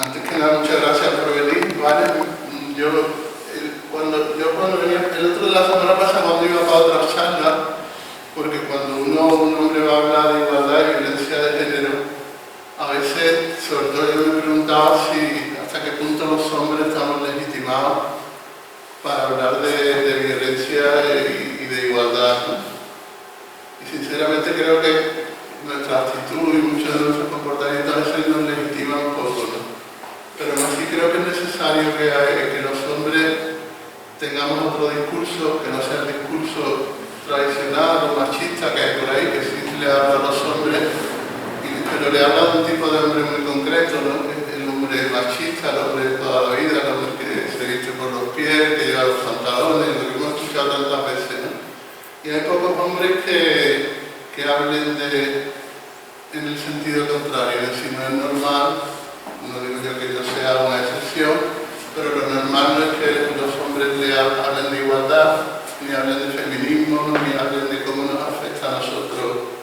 Antes que nada, muchas gracias por venir, ¿vale? Cuando venía, el otro de la semana pasada, cuando iba para otra charla, porque cuando un hombre va a hablar de igualdad y violencia de género, a veces, sobre todo yo me preguntaba hasta qué punto los hombres estamos legitimados para hablar de violencia y de igualdad, ¿no? Y sinceramente creo que nuestra actitud y muchos de nuestros comportamientos a veces nos legitiman un poco, ¿no? Pero aún así creo que es necesario que los hombres tengamos otro discurso, que no sea el discurso tradicional o machista que hay por ahí, que sí le habla a los hombres, pero le habla de un tipo de hombre muy concreto, ¿no? El hombre machista, el hombre de toda la vida, el hombre que se viste por los pies, que lleva los pantalones, lo que hemos escuchado tantas veces, ¿no? Y hay pocos hombres que hablen en el sentido contrario, de si no es normal, no digo yo que no sea una excepción, pero lo normal no es que los hombres le hablen de igualdad, ni hablen de feminismo, ni hablen de cómo nos afecta a nosotros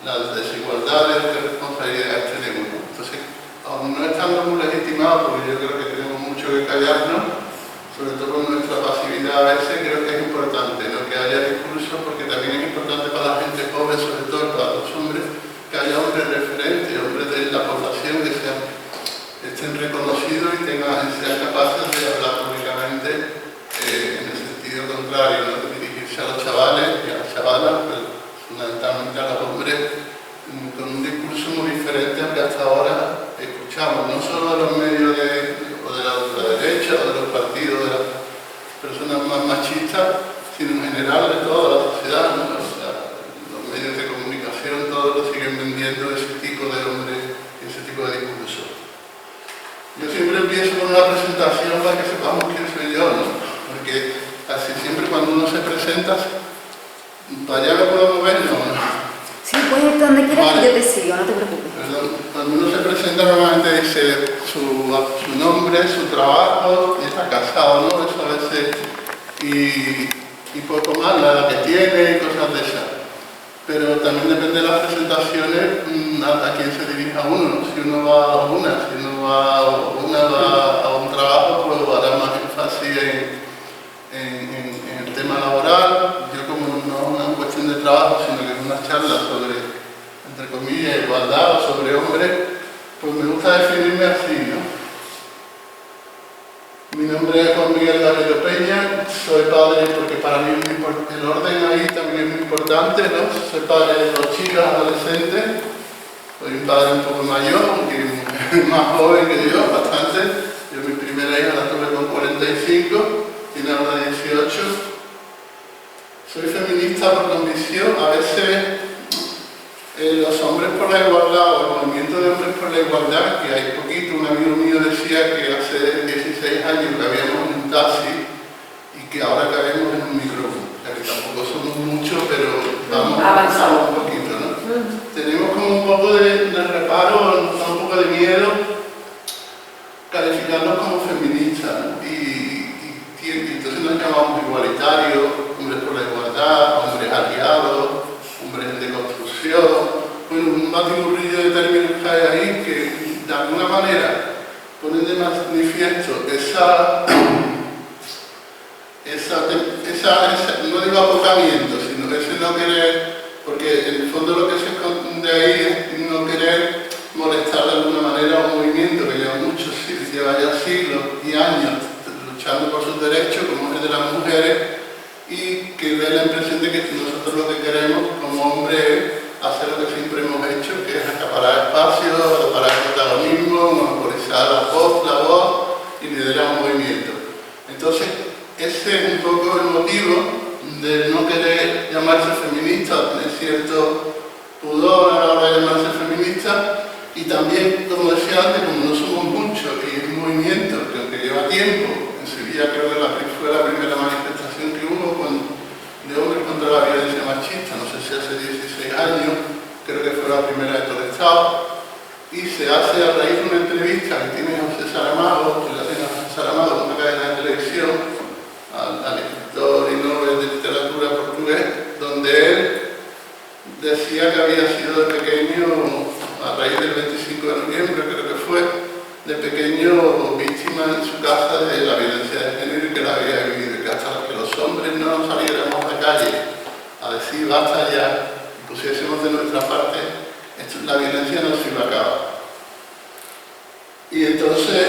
las desigualdades, qué responsabilidades tenemos. Entonces, aún no estamos muy legitimados, porque yo creo que tenemos mucho que callarnos, sobre todo con nuestra pasividad a veces, creo que es importante, ¿no? Que haya discursos, porque también es importante para la gente joven, sobre todo para los hombres, que haya hombres referentes, hombres de la población que estén reconocidos y sean capaces de hablar públicamente en el sentido contrario, ¿no? De dirigirse a los chavales y a las chavalas, pero fundamentalmente a los hombres, con un discurso muy diferente al que hasta ahora escuchamos, no solo de los medios o de la ultraderecha o de los partidos de las personas más machistas, sino en general de toda la sociedad, ¿no? O sea, los medios de comunicación todos lo siguen vendiendo ese tipo de hombre, ese tipo de discurso. Yo siempre empiezo con una presentación para que sepamos quién soy yo, ¿no? Porque casi siempre cuando uno se presenta, para allá me puedo mover, ¿no? Sí, puedes ir donde quieras, vale. Que yo te sigo, no te preocupes. Perdón. Cuando uno se presenta normalmente dice su nombre, su trabajo, y está casado, ¿no? Eso a veces, y poco más, la edad que tiene y cosas de esas. Pero también depende de las presentaciones a quién se dirija uno. Si uno va a un trabajo, pues hará más énfasis en el tema laboral. Yo, como no es una cuestión de trabajo, sino que es una charla sobre, entre comillas, igualdad o sobre hombres, pues me gusta definirme así, ¿no? Mi nombre es Juan Miguel Garrido Peña, soy padre, porque para mí el orden ahí también es muy importante, ¿no? Soy padre de 2 chicas adolescentes, soy un padre un poco mayor, y más joven que yo, bastante. Yo mi primera hija la tuve con 45, tiene ahora 18. Soy feminista por convicción. A veces los hombres por la igualdad o el movimiento de hombres por la igualdad, que hay poquito, un amigo mío decía que hace 16 años cabíamos en un taxi y que ahora cabemos en un micrófono. O sea, que tampoco somos muchos, pero vamos avanzando un poquito, ¿no? Tenemos como un poco de reparo, un poco de miedo calificarnos como feministas, ¿no? Y entonces nos llamamos igualitarios, hombres por la igualdad, hombres aliados, hombres en deconstrucción. Bueno, un batiburrillo de términos que hay ahí que de alguna manera ponen de manifiesto no digo apocamiento, sino ese no querer, porque en el fondo lo que se esconde ahí es no querer molestar de alguna manera a un movimiento que lleva ya siglos y años luchando por sus derechos, como es el de las mujeres, y que dé la impresión de que nosotros lo que queremos como hombres es hacer lo que siempre hemos hecho, que es acaparar espacios, acaparar protagonismo, monopolizar la voz y liderar un movimiento. Entonces, ese es un poco el motivo de no querer llamarse feminista, tener cierto pudor a la hora de llamarse feminista, y también, como decía antes, como no somos muchos y es un movimiento que aunque lleva tiempo, en Sevilla creo que fue la primera manifestación que hubo de hombres contra la violencia machista, no sé si hace 16 años, creo que fue la primera de todo el Estado, y se hace a raíz de una entrevista que tiene José Saramago, que le hacen a José Saramago, una cadena de televisión, al escritor y Nobel de literatura portugués, donde él decía que había sido de pequeño, a raíz del 25 de noviembre creo que fue, de pequeño víctima en su casa de la violencia de género y que la había vivido, y que hasta que los hombres no saliéramos a la calle a decir basta ya y pusiésemos de nuestra parte, la violencia no se iba a acabar. Y entonces,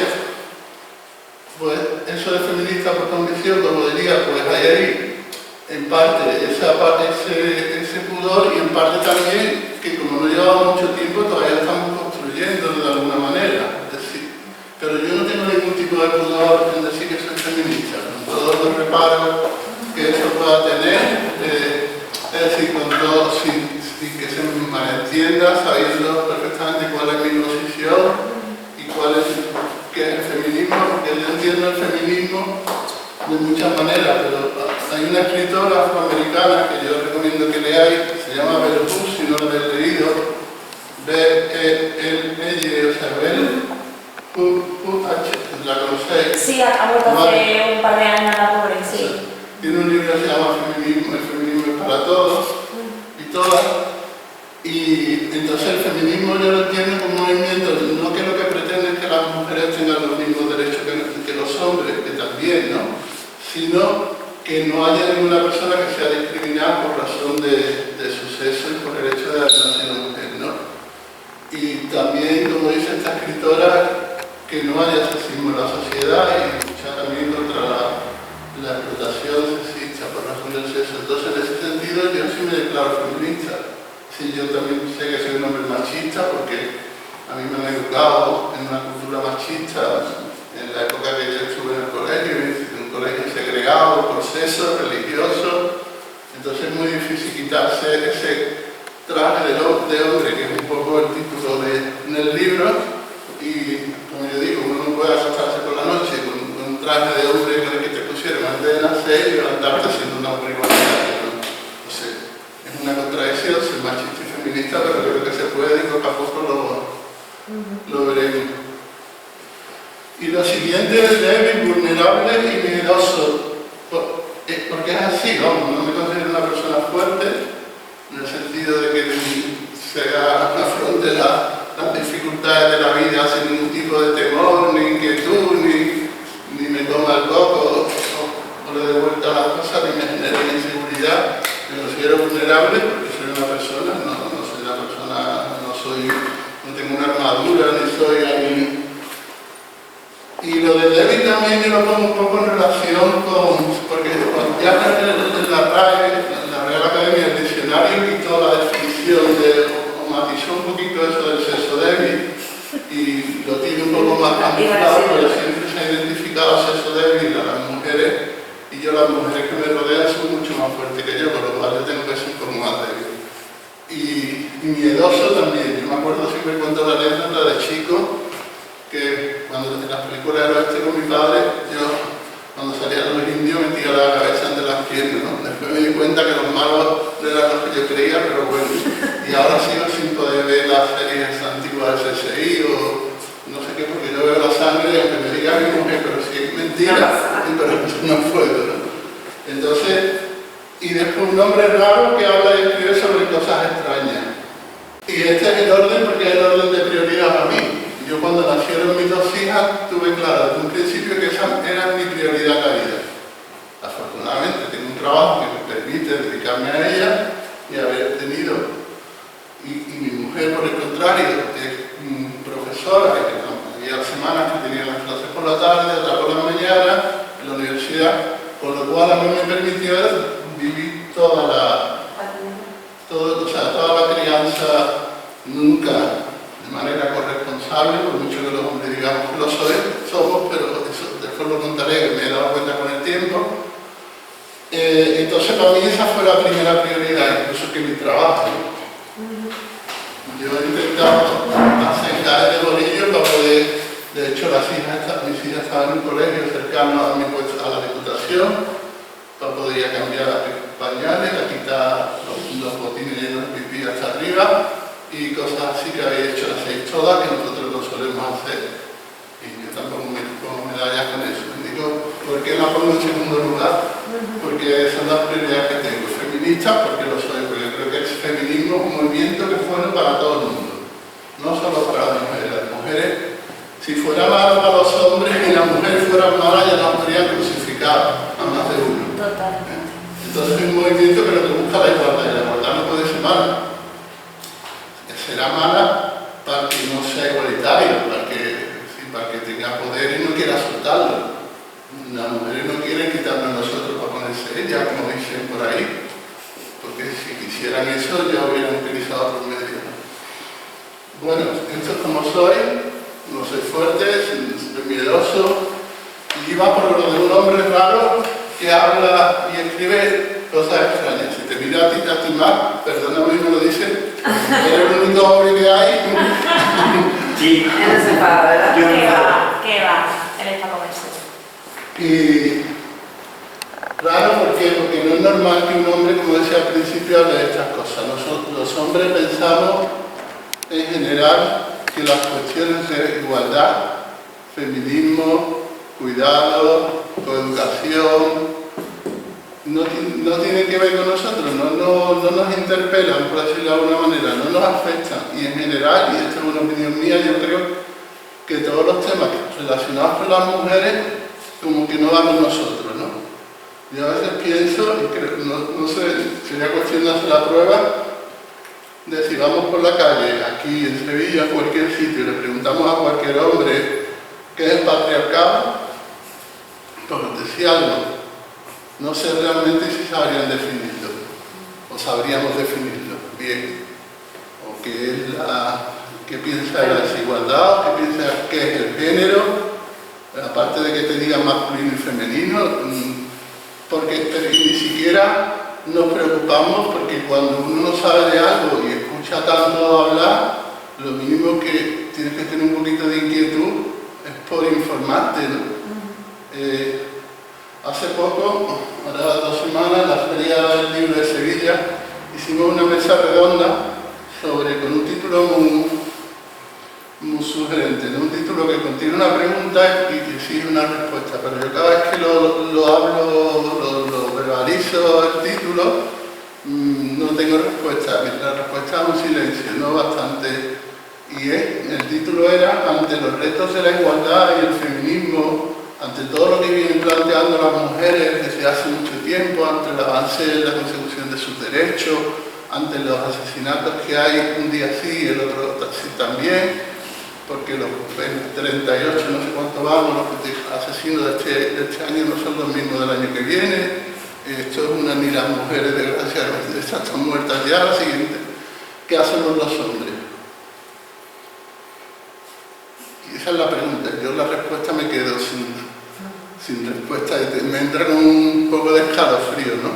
pues eso de feminista por convicción, como diría, pues hay ahí en parte ese pudor, y en parte también que como no llevaba mucho tiempo todavía estamos construyendo de alguna manera. Es decir, pero yo no tengo ningún tipo de pudor en decir que soy feminista, con todos los reparos que eso pueda tener, es decir, con todo, sin que se me malentienda, sabiendo perfectamente cuál es mi posición y qué es el feminismo, porque yo entiendo el feminismo de muchas maneras, pero hay una escritora afroamericana que yo recomiendo que leáis, se llama Bell Hooks, si no lo habéis leído, B-E-L-L, o sea, Bell Hooks, ¿la conocéis? Sí, ha muerto hace un par de años la pobre, sí. Tiene un libro que se llama Feminismo, el feminismo es para todos y todas, y entonces el feminismo yo lo entiendo como un movimiento, no que lo que pretende es que las mujeres tengan los mismos derechos que los hombres, que también, ¿no? Sino que no haya ninguna persona que sea discriminada por razón de su sexo y por el hecho de haber nacido mujer, ¿no? Y también, como dice esta escritora, que no haya sexismo en la sociedad y luchar también contra la explotación sexista por razón del sexo. Entonces, en ese sentido, yo sí me declaro feminista. Sí, yo también sé que soy un hombre machista porque a mí me han educado en una cultura machista en la época que yo estuve en el colegio, en un colegio segregado por sexo, religioso. Entonces es muy difícil quitarse ese traje de hombre, que es un poco el título en el libro, y como yo digo, uno no puede acostarse por la noche con un traje de hombre con el que te pusieron antes de nacer y levantarte siendo un hombre igualitario, ¿no? O sea, es una contradicción ser machista y feminista, pero creo que se puede y poco a poco lo veremos. Y lo siguiente es débil, vulnerable y miedoso, porque es así, no me considero una persona fuerte, en el sentido de que afronte las dificultades de la vida sin ningún tipo de temor, ni inquietud, ni me toma el coco o le dé vuelta a las cosas, ni me genera inseguridad. Me considero vulnerable porque soy una persona, no tengo una armadura, ni soy alguien. Y lo de débil también yo lo pongo un poco en relación porque ya en la RAE, en la Real Academia del Diccionario, quitó la definición o matizó un poquito eso del sexo débil y lo tiene un poco más camuflado, pero siempre se ha identificado el sexo débil a las mujeres, y yo las mujeres que me rodean son mucho más fuertes que yo, por lo cual yo tengo que ser un poco más débil. Y miedoso también. Yo me acuerdo, siempre cuento la anécdota de chico, que cuando en las películas del oeste con mi padre, yo cuando salían los indios metía la cabeza entre las piernas, ¿no? Después me di cuenta que los malos no eran los que yo creía, pero bueno. Y ahora sigo sin poder ver las series antiguas del CSI o no sé qué, porque yo veo la sangre y aunque me diga mi mujer, pero si es mentira, pero no puedo, ¿no? Entonces, y después un hombre raro que habla y escribe sobre cosas extrañas. Y este es el orden porque es el orden de prioridad para mí. Yo cuando nacieron mis dos hijas tuve claro desde un principio que esa era mi prioridad en la vida. Afortunadamente tengo un trabajo que me permite dedicarme a ella y haber tenido. Y mi mujer, por el contrario, es profesora, que había semanas que tenía las clases por la tarde, otras por la mañana, en la universidad, con lo cual a mí me permitió vivir toda la crianza nunca de manera corresponsable, por mucho que los hombres digamos que lo somos, pero eso después lo contaré, que me he dado cuenta con el tiempo. Entonces para mí esa fue la primera prioridad, incluso que mi trabajo. Yo he intentado hacer caer de bolillo para poder, de hecho mis hijas estaban en un colegio cercano a la Diputación, para poder cambiar pañales, a quitar los botines llenos de pipí hasta arriba, y cosas así que habéis hecho, hacéis todas, que nosotros no solemos hacer. Y yo tampoco me pongo medallas con eso. Me digo, ¿por qué la pongo en segundo lugar? Porque son las prioridades que tengo. Feminista, porque lo soy, porque creo que el feminismo es un movimiento que es bueno para todo el mundo. No solo para las mujeres. Las mujeres, si fuera fueran malas ya nos podrían crucificar a más de uno. Totalmente. Entonces es un movimiento que lo que busca la igualdad, y la igualdad no puede ser mala. Será mala para que no sea igualitario, para que tenga poder y no quiera soltarlo. Las mujeres no quieren quitarnos a nosotros para ponerse ellas, como dicen por ahí, porque si quisieran eso ya hubieran utilizado otros medios. Bueno, esto es como soy, no soy fuerte, soy miedoso, y va por lo de un hombre raro que habla y escribe cosas extrañas. Si te mira a ti mal, perdóname y me lo dice, eres el único hombre que hay. Sí. Él no se paga, ¿verdad? Yo no ¿Qué va? Él está comerse. Y raro, ¿por qué? Porque no es normal que un hombre, como decía al principio, hable de estas cosas. Nosotros, los hombres, pensamos en general que las cuestiones de igualdad, feminismo, cuidado, coeducación, no tienen que ver con nosotros, no nos interpelan, por decirlo de alguna manera, no nos afectan. Y en general, y esto es una opinión mía, yo creo que todos los temas relacionados con las mujeres como que no van con nosotros, ¿no? Yo a veces pienso, y creo, no sé, sería cuestión de hacer la prueba, de si vamos por la calle, aquí en Sevilla, en cualquier sitio, y le preguntamos a cualquier hombre qué es el patriarcado, pues nos decía algo. No sé realmente si sabrían definirlo, o sabríamos definirlo bien, o qué piensa de la desigualdad, o qué piensa qué es el género, aparte de que te digan masculino y femenino, porque ni siquiera nos preocupamos, porque cuando uno no sabe de algo y escucha tanto hablar, lo mínimo que tienes que tener un poquito de inquietud es por informarte, ¿no? Hace poco, ahora 2 semanas, en la Feria del Libro de Sevilla, hicimos una mesa redonda con un título muy sugerente, ¿no? Un título que contiene una pregunta y que exige una respuesta, pero yo cada vez que lo hablo, lo verbalizo el título, no tengo respuesta. La respuesta es un silencio, no bastante. Y el título era "Ante los retos de la igualdad y el feminismo, ante todo lo que vienen planteando las mujeres desde hace mucho tiempo, ante el avance en la consecución de sus derechos, ante los asesinatos que hay un día sí y el otro sí también, porque los 38, no sé cuánto vamos, los asesinos de este año no son los mismos del año que viene, esto es ni las mujeres desgraciadamente están muertas ya, la siguiente, ¿qué hacemos los hombres?". Y esa es la pregunta, yo la respuesta me quedo sin respuesta, me entra con un poco de escalofrío, ¿no?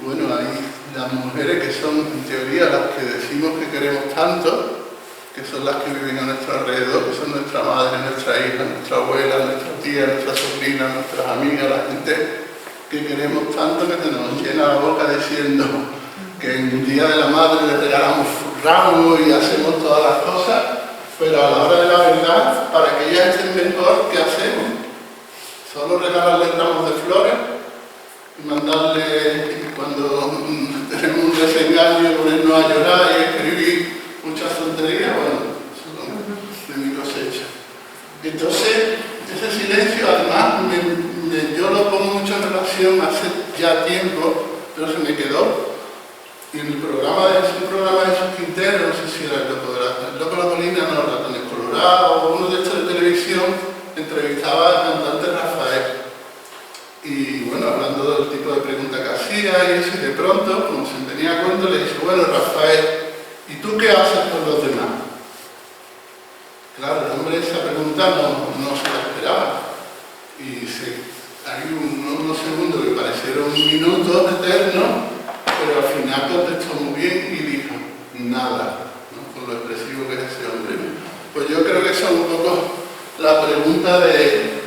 Bueno, hay las mujeres que son en teoría las que decimos que queremos tanto, que son las que viven a nuestro alrededor, que son nuestra madre, nuestra hija, nuestra abuela, nuestra tía, nuestra sobrina, nuestras amigas, la gente que queremos tanto que se nos llena la boca diciendo que en el Día de la Madre le regalamos ramos y hacemos todas las cosas, pero a la hora de la verdad, para que ellas estén mejor, ¿qué hacemos? Solo regalarle ramos de flores y mandarle, cuando tenemos un desengaño, ponernos a llorar y escribir muchas tonterías, bueno, eso de mi cosecha. Entonces, ese silencio, además, yo lo pongo mucho en relación hace ya tiempo, pero se me quedó. Y en un programa de Jesús Quintero, no sé si era el Loco de la Colina, no, Ratones Colorados, o uno de estos de televisión, entrevistaba al cantante Rafael. Y bueno, hablando del tipo de pregunta que hacía y eso, y de pronto, como se tenía cuenta, le dije, bueno, Rafael, ¿y tú qué haces por los demás? Claro, el hombre esa pregunta no se la esperaba. Y hay unos segundos que parecieron minutos eternos, pero al final contestó muy bien y dijo, nada, ¿no? Con lo expresivo que es ese hombre. Pues yo creo que son un poco la pregunta de...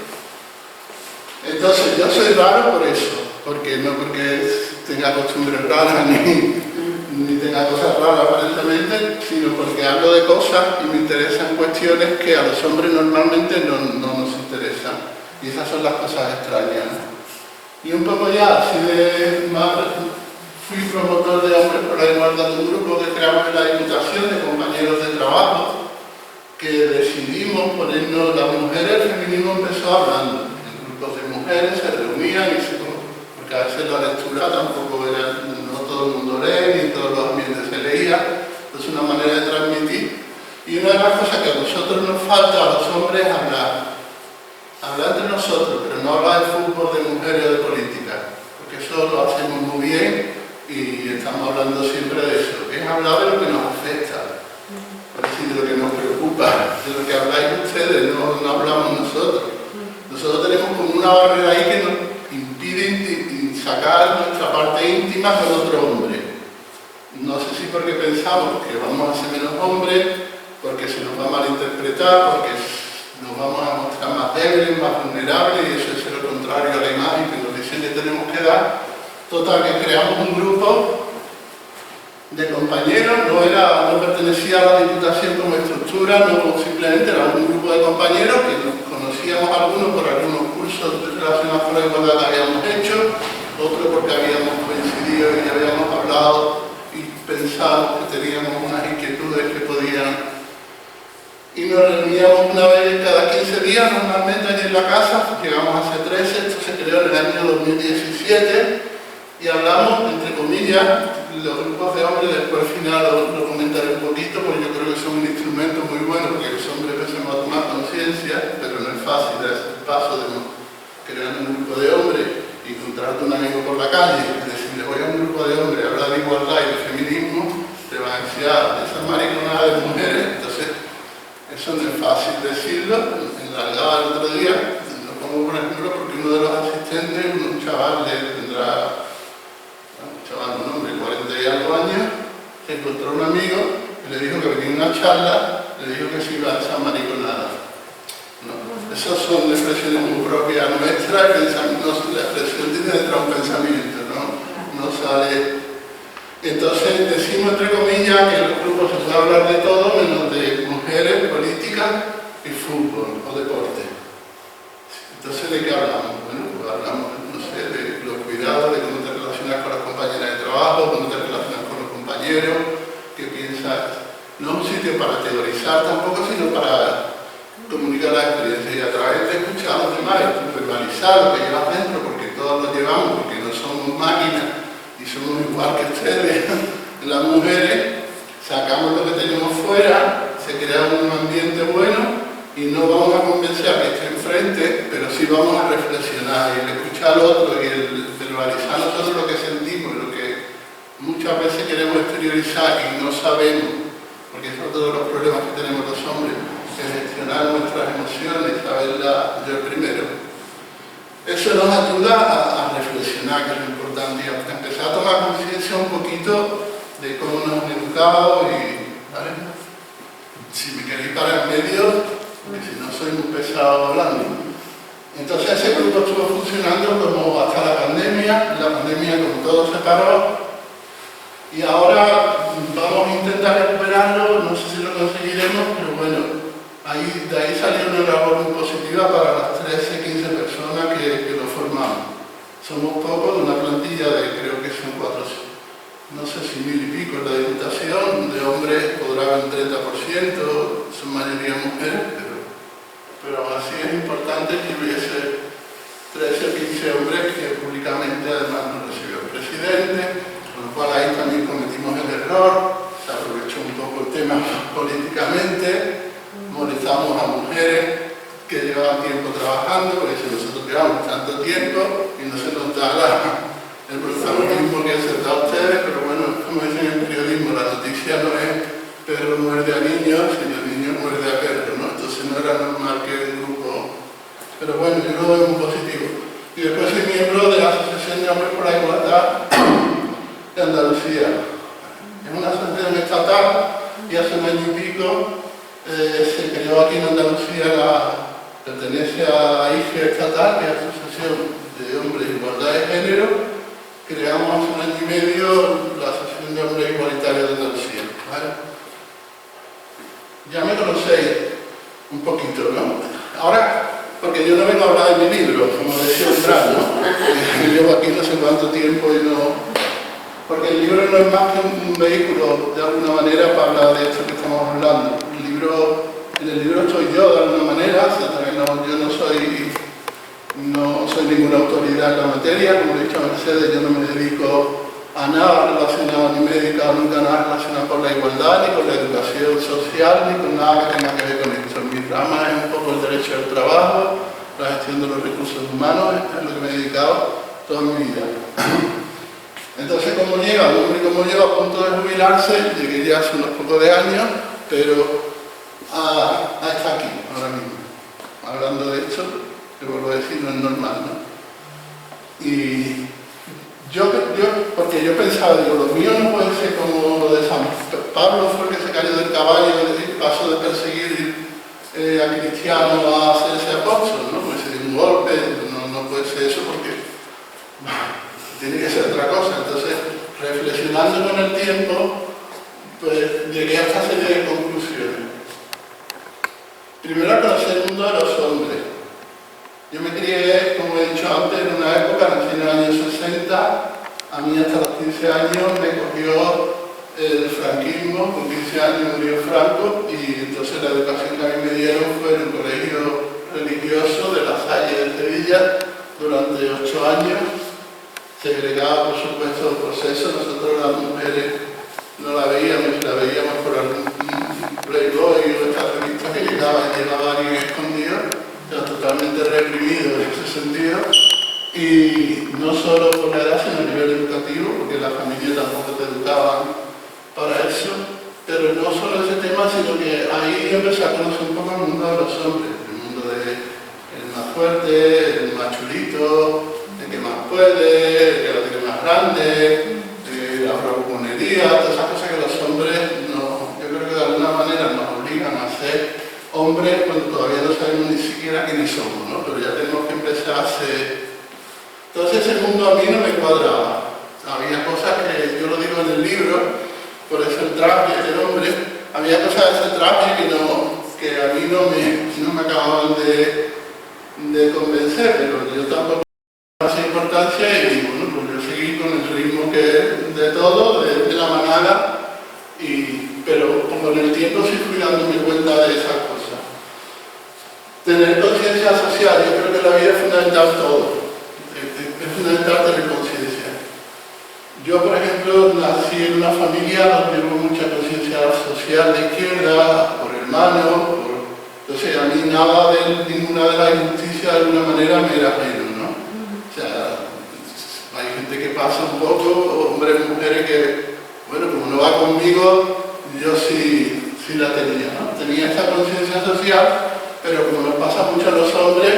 Entonces, yo soy raro por eso, porque no porque tenga costumbres raras ni tenga cosas raras aparentemente, sino porque hablo de cosas y me interesan cuestiones que a los hombres normalmente no nos interesan. Y esas son las cosas extrañas, ¿no? Y un poco ya, así de más, fui promotor de Hombres por la Igualdad de un grupo que creamos en la Diputación de compañeros de trabajo, que decidimos ponernos, las mujeres, el feminismo empezó hablando. mujeres se reunían porque a veces la lectura tampoco era, no todo el mundo lee, ni en todos los ambientes se leía, entonces una manera de transmitir. Y una de las cosas que a nosotros nos falta, a los hombres, es hablar entre nosotros, pero no hablar de fútbol, de mujeres o de política, porque eso lo hacemos muy bien y estamos hablando siempre de eso, es hablar de lo que nos afecta, es decir, de lo que nos preocupa, de lo que habláis ustedes, no hablamos nosotros. Nosotros tenemos como una barrera ahí que nos impide sacar nuestra parte íntima con otro hombre. No sé si porque pensamos que vamos a ser menos hombres, porque se nos va a malinterpretar, porque nos vamos a mostrar más débiles, más vulnerables, y eso es lo contrario a la imagen que nos dicen que tenemos que dar. Total, que creamos un grupo de compañeros, no pertenecía a la Diputación como estructura, no simplemente era un grupo de compañeros que nos conocíamos algunos por algunos cursos relacionados con la igualdad que habíamos hecho, otros porque habíamos coincidido y habíamos hablado y pensado que teníamos unas inquietudes que podían. Y nos reuníamos una vez cada 15 días, normalmente allí en la casa, llegamos a hacer 13, esto se creó en el año 2017, y hablamos, entre comillas, los grupos de hombres, después al final lo comentaré un poquito, porque yo creo que son un instrumento muy bueno, porque los hombres empezamos a tomar conciencia, pero no es fácil dar ese paso de crear un grupo de hombres y encontrarte un amigo por la calle y decirle, voy a un grupo de hombres, hablar de igualdad y de feminismo, te van a decir, esa mariconada de mujeres, entonces eso no es fácil decirlo. En la Algaba el otro día, lo pongo por ejemplo porque uno de los asistentes, un chaval tendrá, un chaval, un hombre, 40 y algo años, se encontró un amigo y le dijo que venía una charla, le dijo que se iba a esa mariconada. No, esas son expresiones muy propias nuestras, la expresión tiene detrás un pensamiento, no sale. Entonces decimos entre comillas que en los grupos se puede hablar de todo menos de mujeres, política y fútbol o deporte. Entonces ¿de qué hablamos? Bueno, pues hablamos, no sé, de los cuidados, de cómo te relacionas con las compañeras de trabajo, cómo te relacionas con los compañeros, qué piensas. No es un sitio para teorizar tampoco, sino para comunicar la experiencia y a través de escuchar a los demás, verbalizar lo que llevas dentro, porque todos lo llevamos, porque no somos máquinas y somos igual que ustedes. Las mujeres sacamos lo que tenemos fuera, se crea un ambiente bueno y no vamos a convencer a que esté enfrente, pero sí vamos a reflexionar y el escuchar al otro y el verbalizar nosotros lo que sentimos, lo que muchas veces queremos exteriorizar y no sabemos, porque son todos los problemas que tenemos los hombres, que gestionar nuestras emociones, saberlas yo primero. Eso nos ayuda a reflexionar, que es lo importante, y a empezar a tomar conciencia un poquito de cómo nos han educado y, ¿vale? Si me queréis parar en medio, porque si no soy muy pesado hablando. Entonces ese grupo estuvo funcionando como hasta la pandemia como todo se paró, y ahora vamos a intentar recuperarlo, no sé si lo conseguiremos, pero bueno, de ahí salió una labor muy positiva para las 13, 15 personas que lo formamos. Somos pocos, de una plantilla de creo que son 400, no sé si 1000 y pico en la Diputación, de hombres podrá haber un 30%, son mayoría mujeres, pero aún así es importante que hubiese 13 o 15 hombres que públicamente además nos recibió el presidente, con lo cual ahí también cometimos el error, se aprovechó un poco el tema políticamente, molestamos a mujeres que llevaban tiempo trabajando, porque si nosotros llevamos tanto tiempo y no se nos da el protagonismo que se da a ustedes, pero bueno, como dicen en el periodismo, la noticia no es perro muerde a niños, sino niño muerde a perro, ¿no? Entonces no era normal que un grupo. Pero bueno, yo lo veo muy positivo. Y después soy miembro de la Asociación de Hombres por la Igualdad de Andalucía. Es una asociación estatal y hace un año y pico se creó aquí en Andalucía, pertenece a IGE estatal, que es la Asociación de Hombres de Igualdad de Género. Creamos hace un año y medio la Asociación de Hombres Igualitarios de Andalucía, ¿vale? Ya me conocéis un poquito, ¿no? Ahora, porque yo no vengo a hablar de mi libro, como decía Umbral, ¿no? Llevo aquí no sé cuánto tiempo y no... Porque el libro no es más que un vehículo, de alguna manera, para hablar de esto que estamos hablando. En el libro estoy yo, de alguna manera, o sea, yo no soy soy ninguna autoridad en la materia, como he dicho a Mercedes, yo no me dedico a nada relacionado, ni me he dedicado nunca a nada relacionado con la igualdad, ni con la educación social, ni con nada que tenga que ver con esto. Mi rama es un poco el derecho al trabajo, la gestión de los recursos humanos, es lo que me he dedicado toda mi vida. Entonces, como llega, un hombre como yo, a punto de jubilarse, llegué ya hace unos pocos de años, pero a estar aquí, ahora mismo. Hablando de esto, que vuelvo a decir, no es normal, ¿no? Y porque yo pensaba, digo, lo mío no puede ser como lo de San Pablo, fue el que se cayó del caballo y pasó de perseguir a cristianos a hacerse apóstol, ¿no? Pues se dio un golpe, no puede ser eso porque tiene que ser otra cosa. Entonces, reflexionando con el tiempo, pues llegué a esta serie de conclusiones. Primero, conocer el mundo de los hombres. Yo me crié, como he dicho antes, en una época, nací en los años 60, a mí hasta los 15 años me cogió el franquismo, con 15 años murió Franco, y entonces la educación que a mí me dieron fue en un colegio religioso de La Salle de Sevilla durante 8 años, segregado por supuesto por sexo. Nosotros las mujeres no la veíamos por algún Playboy o estas revistas que llegaban a alguien escondido, pero totalmente reprimido en ese sentido, y no solo por la edad sino a nivel educativo, porque la familia tampoco te educaban para eso, pero no solo ese tema, sino que ahí yo empecé a conocer un poco el mundo de los hombres, el mundo del más fuerte, el más chulito, el que más puede, el que la tiene más grande, la bravuconería, todas esas cosas que los hombres, yo creo que de alguna manera nos obligan a ser hombres cuando todavía no sabemos ni siquiera quiénes somos, ¿no? Pero ya tenemos que empezar a ser. Entonces ese mundo a mí no me cuadraba. Había cosas que, yo lo digo en el libro, por eso el traje del hombre, había cosas de ese traje que a mí no me acababan de convencer, pero yo tampoco hacía importancia y bueno, pues yo seguí con el ritmo de todo, de la manada, pero con el tiempo sí fui dándome cuenta de esas cosas. Tener conciencia social, yo creo que en la vida es fundamental todo. Es fundamental tener conciencia. Yo, por ejemplo, nací en una familia donde hubo mucha conciencia social de izquierda, por hermanos, entonces a mí nada de ninguna de las injusticias de alguna manera me era ajeno, ¿no? O sea, hay gente que pasa un poco, hombres y mujeres que, bueno, como no va conmigo, yo sí la tenía, ¿no? Tenía esa conciencia social, pero como nos pasa mucho a los hombres,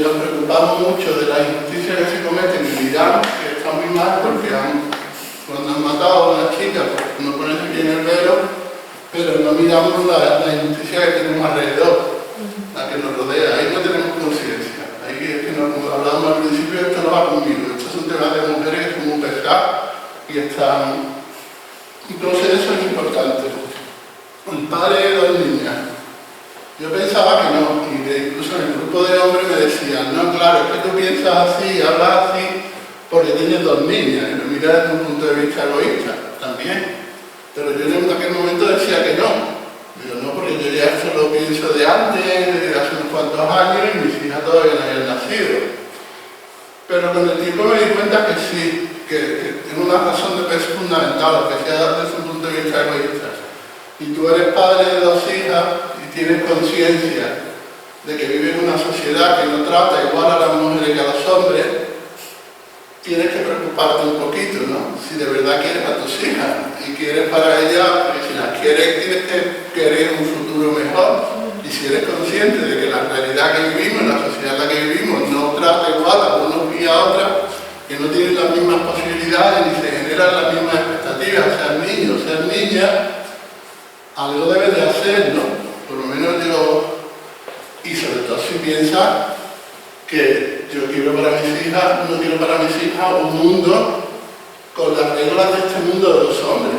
nos preocupamos mucho de las injusticias que se cometen en Irán, que está muy mal porque cuando han matado a una chica por no ponerse bien el velo, pero no miramos la injusticia que tenemos alrededor, la que nos rodea. Ahí no tenemos conciencia. Ahí es que como hablábamos al principio, esto no va conmigo. Esto es un tema de mujeres que son muy pesadas y están. Entonces eso es importante. El padre de 2 niñas. Yo pensaba que no, y incluso en el grupo de hombres me decían, no, claro, es que tú piensas así, hablas así, porque tienes 2 niñas, y lo miras desde un punto de vista egoísta, también. Pero yo en aquel momento decía que no. Digo, no, porque yo ya esto lo pienso de antes, de hace unos cuantos años, y mis hijas todavía no habían nacido. Pero con el tiempo me di cuenta que sí, que tiene una razón de peso fundamental, que sea desde un punto de vista egoísta. Y tú eres padre de 2 hijas y tienes conciencia de que vives en una sociedad que no trata igual a las mujeres que a los hombres, tienes que preocuparte un poquito, ¿no? Si de verdad quieres a tus hijas y quieres para ellas, porque si las quieres, tienes que querer un futuro mejor. Y si eres consciente de que la realidad que vivimos, la sociedad en la que vivimos, no trata igual a unos y a otras, que no tienen las mismas posibilidades ni se generan las mismas expectativas, sean niños, sean niñas, algo debes de hacer, ¿no? Por lo menos yo, y sobre todo si piensas que yo quiero para mis hijas, no quiero para mis hijas un mundo con las reglas de este mundo de los hombres.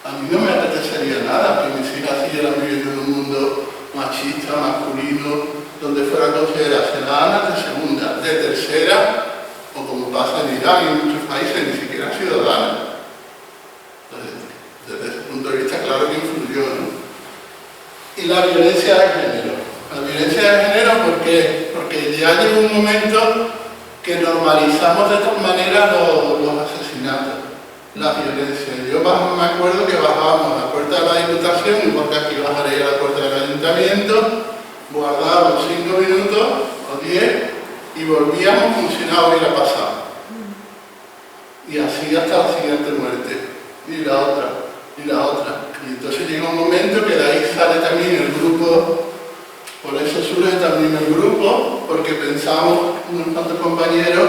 A mí no me apetecería nada que mis hijas siguieran viviendo en un mundo machista, masculino, donde fueran consideradas ciudadanas de segunda, de tercera, o como pasa en Irán y en muchos países, ni siquiera ciudadanas. Desde ese punto de vista, claro que influyó, ¿no? Y la violencia de género. La violencia de género, ¿por qué? Porque porque ya llega un momento que normalizamos de tal manera los asesinatos, la violencia. Yo me acuerdo que bajábamos a la puerta de la Diputación, igual que aquí bajaré a la puerta del Ayuntamiento, guardábamos 5 minutos o 10 y volvíamos como si nada hubiera pasado. Y así hasta la siguiente muerte, y la otra, y la otra. Y entonces llega un momento que de ahí sale también el grupo. Por eso surge también el grupo, porque pensamos, unos cuantos compañeros,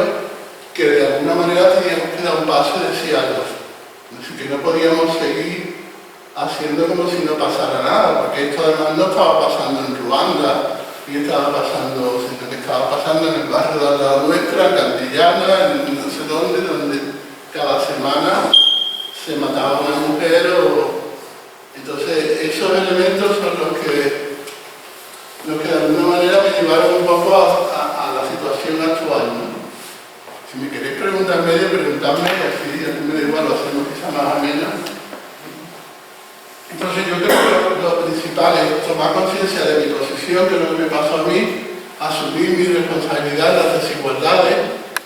que de alguna manera teníamos que dar un paso y decir algo. Es decir, que no podíamos seguir haciendo como si no pasara nada, porque esto además no estaba pasando en Ruanda, ni estaba pasando, sino que estaba pasando en el barrio de al lado nuestra, en Cantillana, en no sé dónde, donde cada semana se mataba una mujer Entonces, esos elementos son los que de alguna manera me llevaron un poco a la situación actual, ¿no? Si me queréis preguntar en medio, preguntadme, así a mí me da igual, lo hacemos quizá más ameno. Entonces yo creo que lo principal es tomar conciencia de mi posición, que es lo que me pasó a mí, asumir mi responsabilidad en las desigualdades,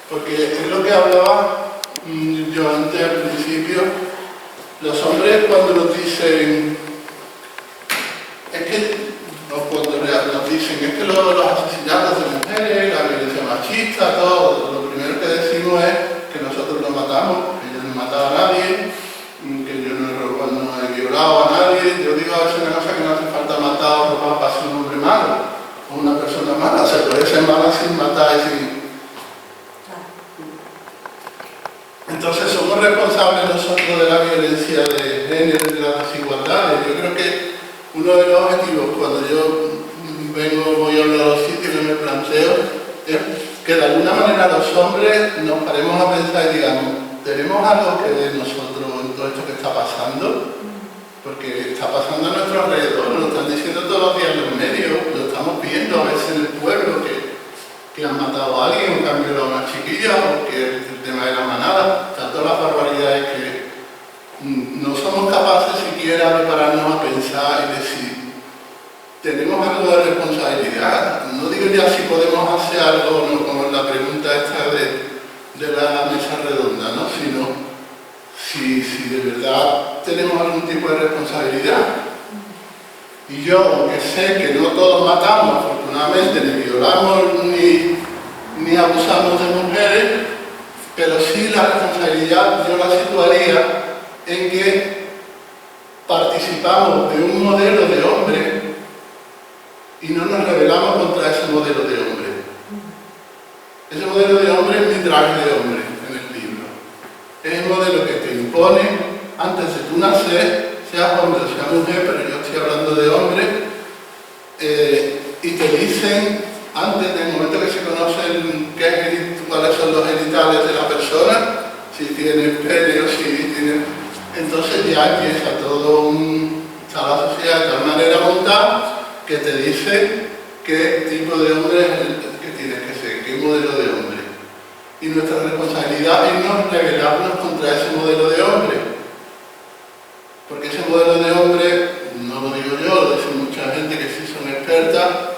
porque es lo que hablaba yo antes al principio. Los hombres cuando nos dicen, nos dicen es que los asesinatos de mujeres, la violencia machista, todo, lo primero que decimos es que nosotros no matamos, que yo no he matado a nadie, que yo no he violado a nadie. Yo digo a veces una cosa, que no hace falta matar o robar para ser un hombre malo o una persona mala, se puede ser mala sin matar y sin... Entonces somos responsables nosotros de la violencia de género y de las desigualdades. Yo creo que uno de los objetivos cuando yo voy a hablar de los sitios que me planteo es que de alguna manera los hombres nos paremos a pensar y digamos, ¿tenemos algo que ver nosotros en todo esto que está pasando? Porque está pasando a nuestro alrededor, lo están diciendo todos los días en los medios, lo estamos viendo a veces en el pueblo que han matado a alguien, o que han violado a una chiquilla, o que el tema de la manada, tanto las barbaridades que no somos capaces siquiera de pararnos a pensar y decir, tenemos algo de responsabilidad. No digo ya si podemos hacer algo o no, como la pregunta esta de la mesa redonda, ¿no? Sino si de verdad tenemos algún tipo de responsabilidad. Y yo, aunque sé que no todos matamos, afortunadamente, ni violamos ni abusamos de mujeres, pero sí la responsabilidad yo la situaría en que participamos de un modelo de hombre y no nos rebelamos contra ese modelo de hombre. Ese modelo de hombre es mi traje de hombre en el libro. Es el modelo que te impone antes de tú nacer, seas hombre o seas mujer, pero yo estoy hablando de hombre, y te dicen, antes del momento que se conocen cuáles son los genitales de la persona, si tiene pene o si tiene... Entonces ya empieza está la sociedad de tal manera montada que te dice qué tipo de hombre es el que tienes que ser, qué modelo de hombre. Y nuestra responsabilidad es no rebelarnos contra ese modelo de hombre. Porque ese modelo de hombre, no lo digo yo, lo dicen mucha gente que sí son expertas,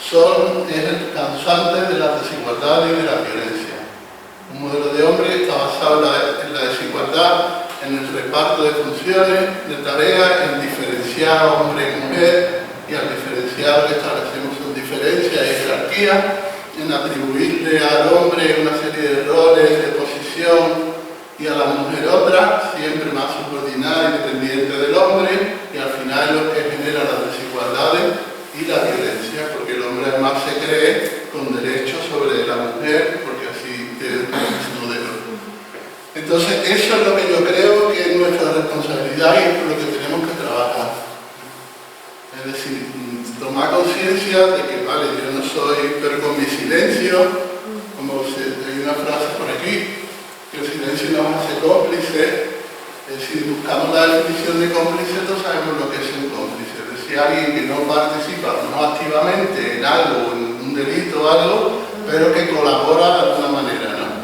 es el causante de las desigualdades y de la violencia. Un modelo de hombre está basado en la desigualdad, en el reparto de funciones, de tareas, en diferenciar hombre y mujer, y al diferenciar lo que establecemos son diferencias y jerarquías, en atribuirle al hombre una serie de roles, de posición, y a la mujer otra, siempre más subordinada y dependiente del hombre, y al final lo que genera las desigualdades y la violencia, porque el hombre además se cree con derechos sobre la mujer, porque así tiene ese modelo. Entonces eso es lo que yo creo que es nuestra responsabilidad y es por lo que tenemos que trabajar. Es decir, tomar conciencia de que, vale, yo no soy, pero con mi silencio, como hay una frase por aquí, que el silencio nos hace cómplices. Es decir, buscamos la definición de cómplice, todos sabemos lo que es un cómplice. Es decir, alguien que no participa, no activamente en algo, en un delito o algo, pero que colabora de alguna manera, ¿no?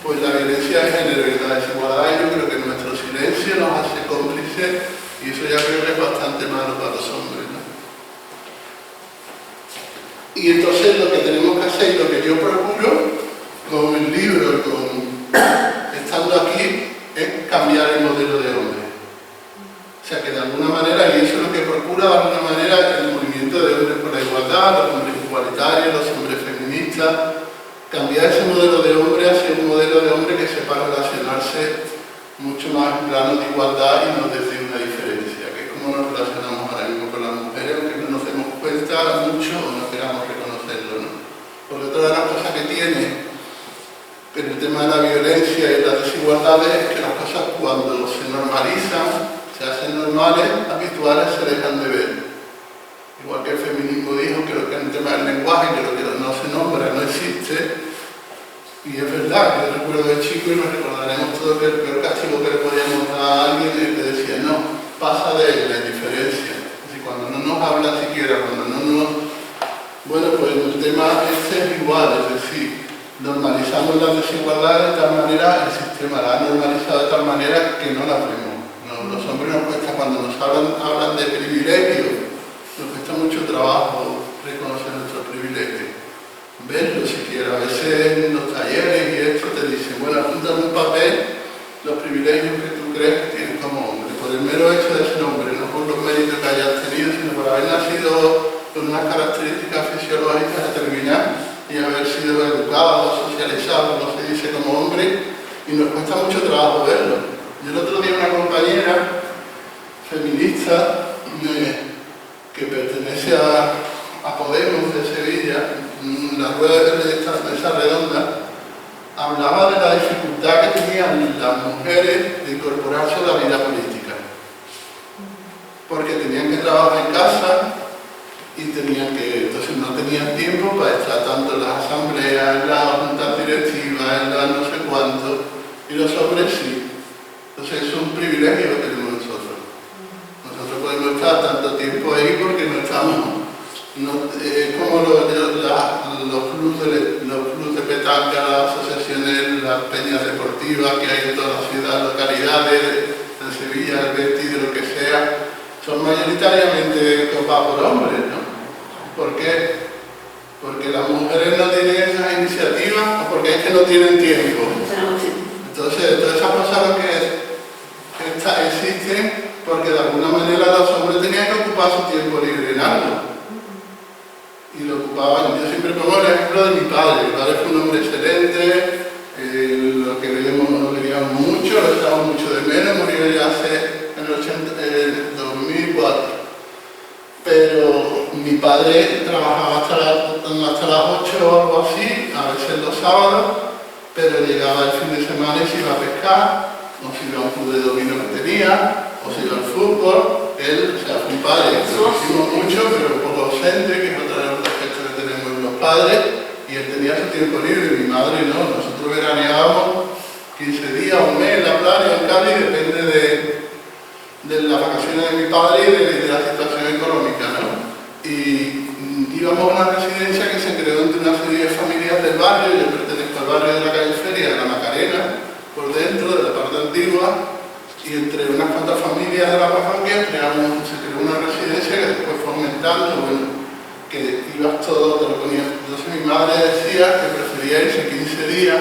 Pues la violencia de género y la desigualdad, yo creo que nuestro silencio nos hace cómplices, y eso ya creo que es bastante malo para los hombres, ¿no? Y entonces lo que tenemos que hacer y lo que yo procuro con el libro y estando aquí es cambiar el modelo de hombre. O sea que de alguna manera, y eso es lo que procura de alguna manera el movimiento de hombres por la igualdad, los hombres igualitarios, los hombres feministas, cambiar ese modelo de hombre hacia un modelo de hombre que sepa relacionarse mucho más en plano de igualdad y no desde una diferencia, que es como nos relacionamos ahora mismo con las mujeres, aunque no nos demos cuenta mucho o no queramos reconocerlo, ¿no? Porque otra de las cosas que tiene en el tema de la violencia y las desigualdades es que las cosas cuando se normalizan, se hacen normales, habituales, se dejan de ver. Igual que el feminismo dijo que lo que en el tema del lenguaje, que lo que no se nombra no existe, y es verdad, yo recuerdo de chico y nos recordaremos todo que el peor castigo que le podíamos dar a alguien es que decía, no, pasa de la indiferencia. Es decir, cuando no nos habla siquiera, cuando no nos... Bueno, pues el tema este es igual, es decir, normalizamos las desigualdades de tal manera, el sistema la ha normalizado de tal manera que no las vemos. No, los hombres nos cuesta, cuando nos hablan de privilegios, nos cuesta mucho trabajo reconocer nuestros privilegios. Verlo siquiera, a veces en los talleres y esto te dicen, bueno, apúntame un papel los privilegios que tú crees que tienes como hombre, por el mero hecho de ser hombre, no por los méritos que hayas tenido, sino por haber nacido con unas características fisiológicas determinadas y haber sido educado, socializado, como se dice, como hombre, y nos cuesta mucho trabajo verlo. Yo el otro día una compañera feminista que pertenece a Podemos de Sevilla, en la rueda de esta mesa redonda, hablaba de la dificultad que tenían las mujeres de incorporarse a la vida política. Porque tenían que trabajar en casa y entonces no tenían tiempo para estar tanto en las asambleas, en las juntas directivas, en las no sé cuánto, y los hombres sí. Entonces eso es un privilegio que tenemos nosotros. Nosotros podemos estar tanto tiempo ahí porque no estamos... es como los clubes de petanca, las asociaciones, las peñas deportivas que hay en toda la ciudad, localidades de Sevilla, el Betis, de lo que sea, son mayoritariamente copadas por hombres, ¿no? ¿Por qué? Porque las mujeres no tienen esas iniciativas o porque es que no tienen tiempo. Entonces, todas esas cosas que existen porque de alguna manera los hombres tenían que ocupar su tiempo libre en algo. Y lo ocupaban. Yo siempre pongo el ejemplo de mi padre. Mi padre fue un hombre excelente, lo queríamos mucho, lo echamos mucho de menos, murió ya en el 2004. Pero mi padre trabajaba hasta las 8 o algo así, a veces los sábados, pero llegaba el fin de semana y se iba a pescar, o se iba a un club de dominó que tenía, o se iba al fútbol. Él, o sea, fue un padre que lo hicimos mucho, pero un poco ausente, que es otra de los defectos que tenemos los padres, y él tenía su tiempo libre, y mi madre no. Nosotros veraneábamos 15 días, un mes en la playa, en Cádiz, depende de las vacaciones de mi padre y de la situación económica, ¿no? Y íbamos a una residencia que se creó entre una serie de familias del barrio. Yo pertenezco al barrio de la calle Feria, de la Macarena, por dentro, de la parte antigua, y entre unas cuantas familias de la parroquia se creó una residencia que después fue aumentando, bueno, que ibas todo, te lo ponías. Entonces mi madre decía que prefería irse 15 días,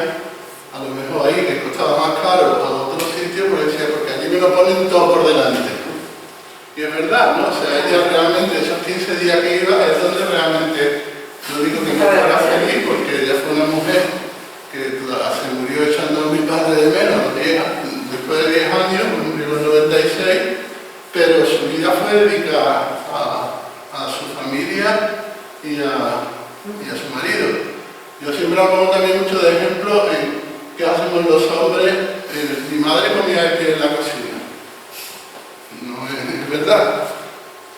a lo mejor ahí, que costaba más caro, a otro sitio, porque decía, porque allí me lo ponen todo por delante. Y es verdad, ¿no? O sea, ella realmente, esos 15 días que iba, es donde realmente, no digo que no fuera feliz, porque ella fue una mujer que se murió echando a mi padre de menos, después de 10 años, murió en el 96, pero su vida fue dedicada a su familia y a su marido. Yo siempre pongo también mucho de ejemplo en qué hacemos los hombres. Mi madre comía aquí en la cocina, no es verdad.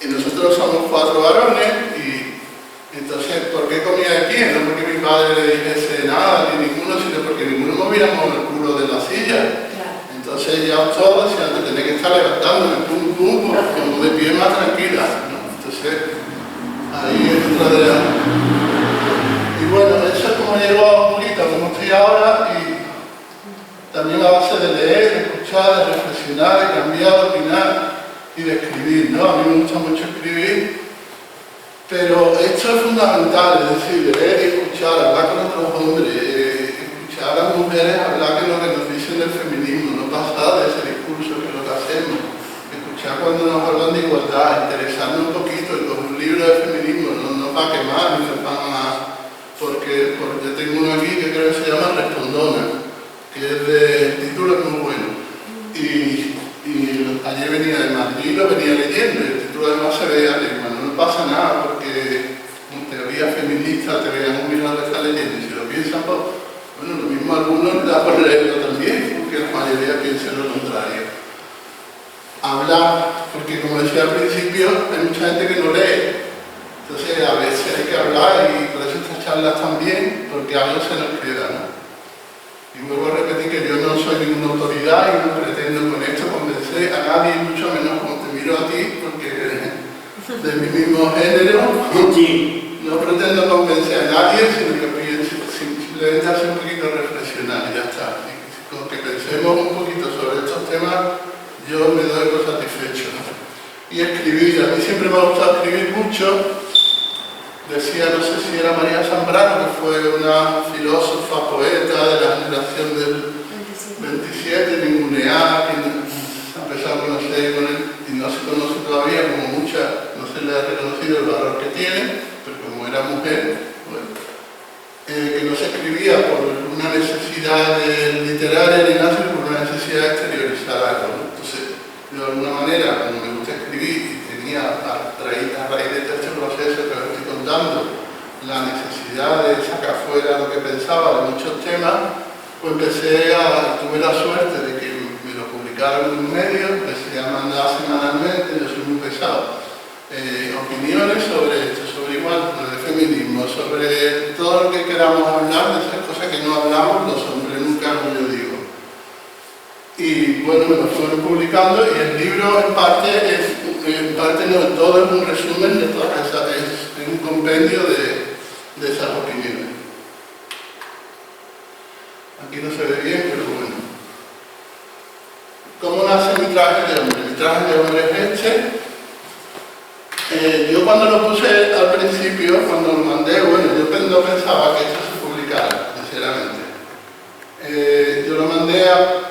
Y nosotros somos 4 varones y entonces, ¿por qué comía aquí? No porque mi padre le dijese nada ni ninguno, sino porque ninguno movíamos el culo de la silla. Entonces ya todos decían que tenía que estar levantándome, pum, pum, como de pie más tranquila, ¿no? Entonces, ahí es otra de las... Y bueno, eso es como llegó un poquito, como estoy ahora, y también a base de leer, de escuchar, de reflexionar, de cambiar, de opinar y de escribir, ¿no? A mí me gusta mucho escribir, Pero esto es fundamental, es decir, leer y escuchar, hablar con otros hombres, escuchar a las mujeres hablar que lo que nos dicen del feminismo, no pasar de ese discurso que es lo que hacemos. Escuchar cuando nos hablan de igualdad, interesarnos un poquito y con un libro de feminismo, no nos va a quemar ni nos va a... Porque yo tengo uno aquí que creo que se llama Respondona, que es el título es muy bueno. Y ayer venía de Madrid y lo venía leyendo, y el título además se veía lengua. No pasa nada porque en teoría feminista te vean un libro que está leyendo, y si lo piensan, pues, bueno, lo mismo a algunos les da por leerlo también, porque la mayoría piensa lo contrario. Hablar, porque como decía al principio, hay mucha gente que no lee. Entonces a veces hay que hablar y por eso estas charlas también, porque algo se nos queda, ¿no? Y vuelvo a repetir que yo no soy ninguna autoridad y no pretendo con esto convencer a nadie, mucho menos como te miro a ti, porque de mi mismo género, no pretendo convencer a nadie, sino que simplemente hacer un poquito reflexionar y ya está. Y con que pensemos un poquito sobre estos temas, yo me doy por satisfecho. Y escribir, a mí siempre me ha gustado escribir mucho. Decía, no sé si era María Zambrano, que fue una filósofa, poeta de la generación del 27, ninguneada, que a pesar de conocer con él, y no se conoce todavía como mucha, no se le ha reconocido el valor que tiene, pero como era mujer, bueno, que no se escribía por una necesidad literaria ni nada, sino por una necesidad de exteriorizar algo, ¿no? Entonces, de alguna manera, como me gusta escribir, y tenía a raíz de este proceso que os estoy contando, la necesidad de sacar fuera lo que pensaba de muchos temas, pues tuve la suerte de que me lo publicaron en un medio, empecé a mandar semanalmente, yo soy muy pesado, opiniones sobre esto, sobre igual, sobre el feminismo, sobre todo lo que queramos hablar, de esas cosas que no hablamos los hombres nunca, como yo digo. Y bueno, me lo fueron publicando y el libro en parte no, todo es un resumen de todas esas, es un compendio de esas opiniones. Aquí no se ve bien, pero bueno. ¿Cómo nace mi traje de hombre? Mi traje de hombre es este. Yo cuando lo puse al principio, cuando lo mandé, bueno, yo no pensaba que esto se publicara, sinceramente. Yo lo mandé,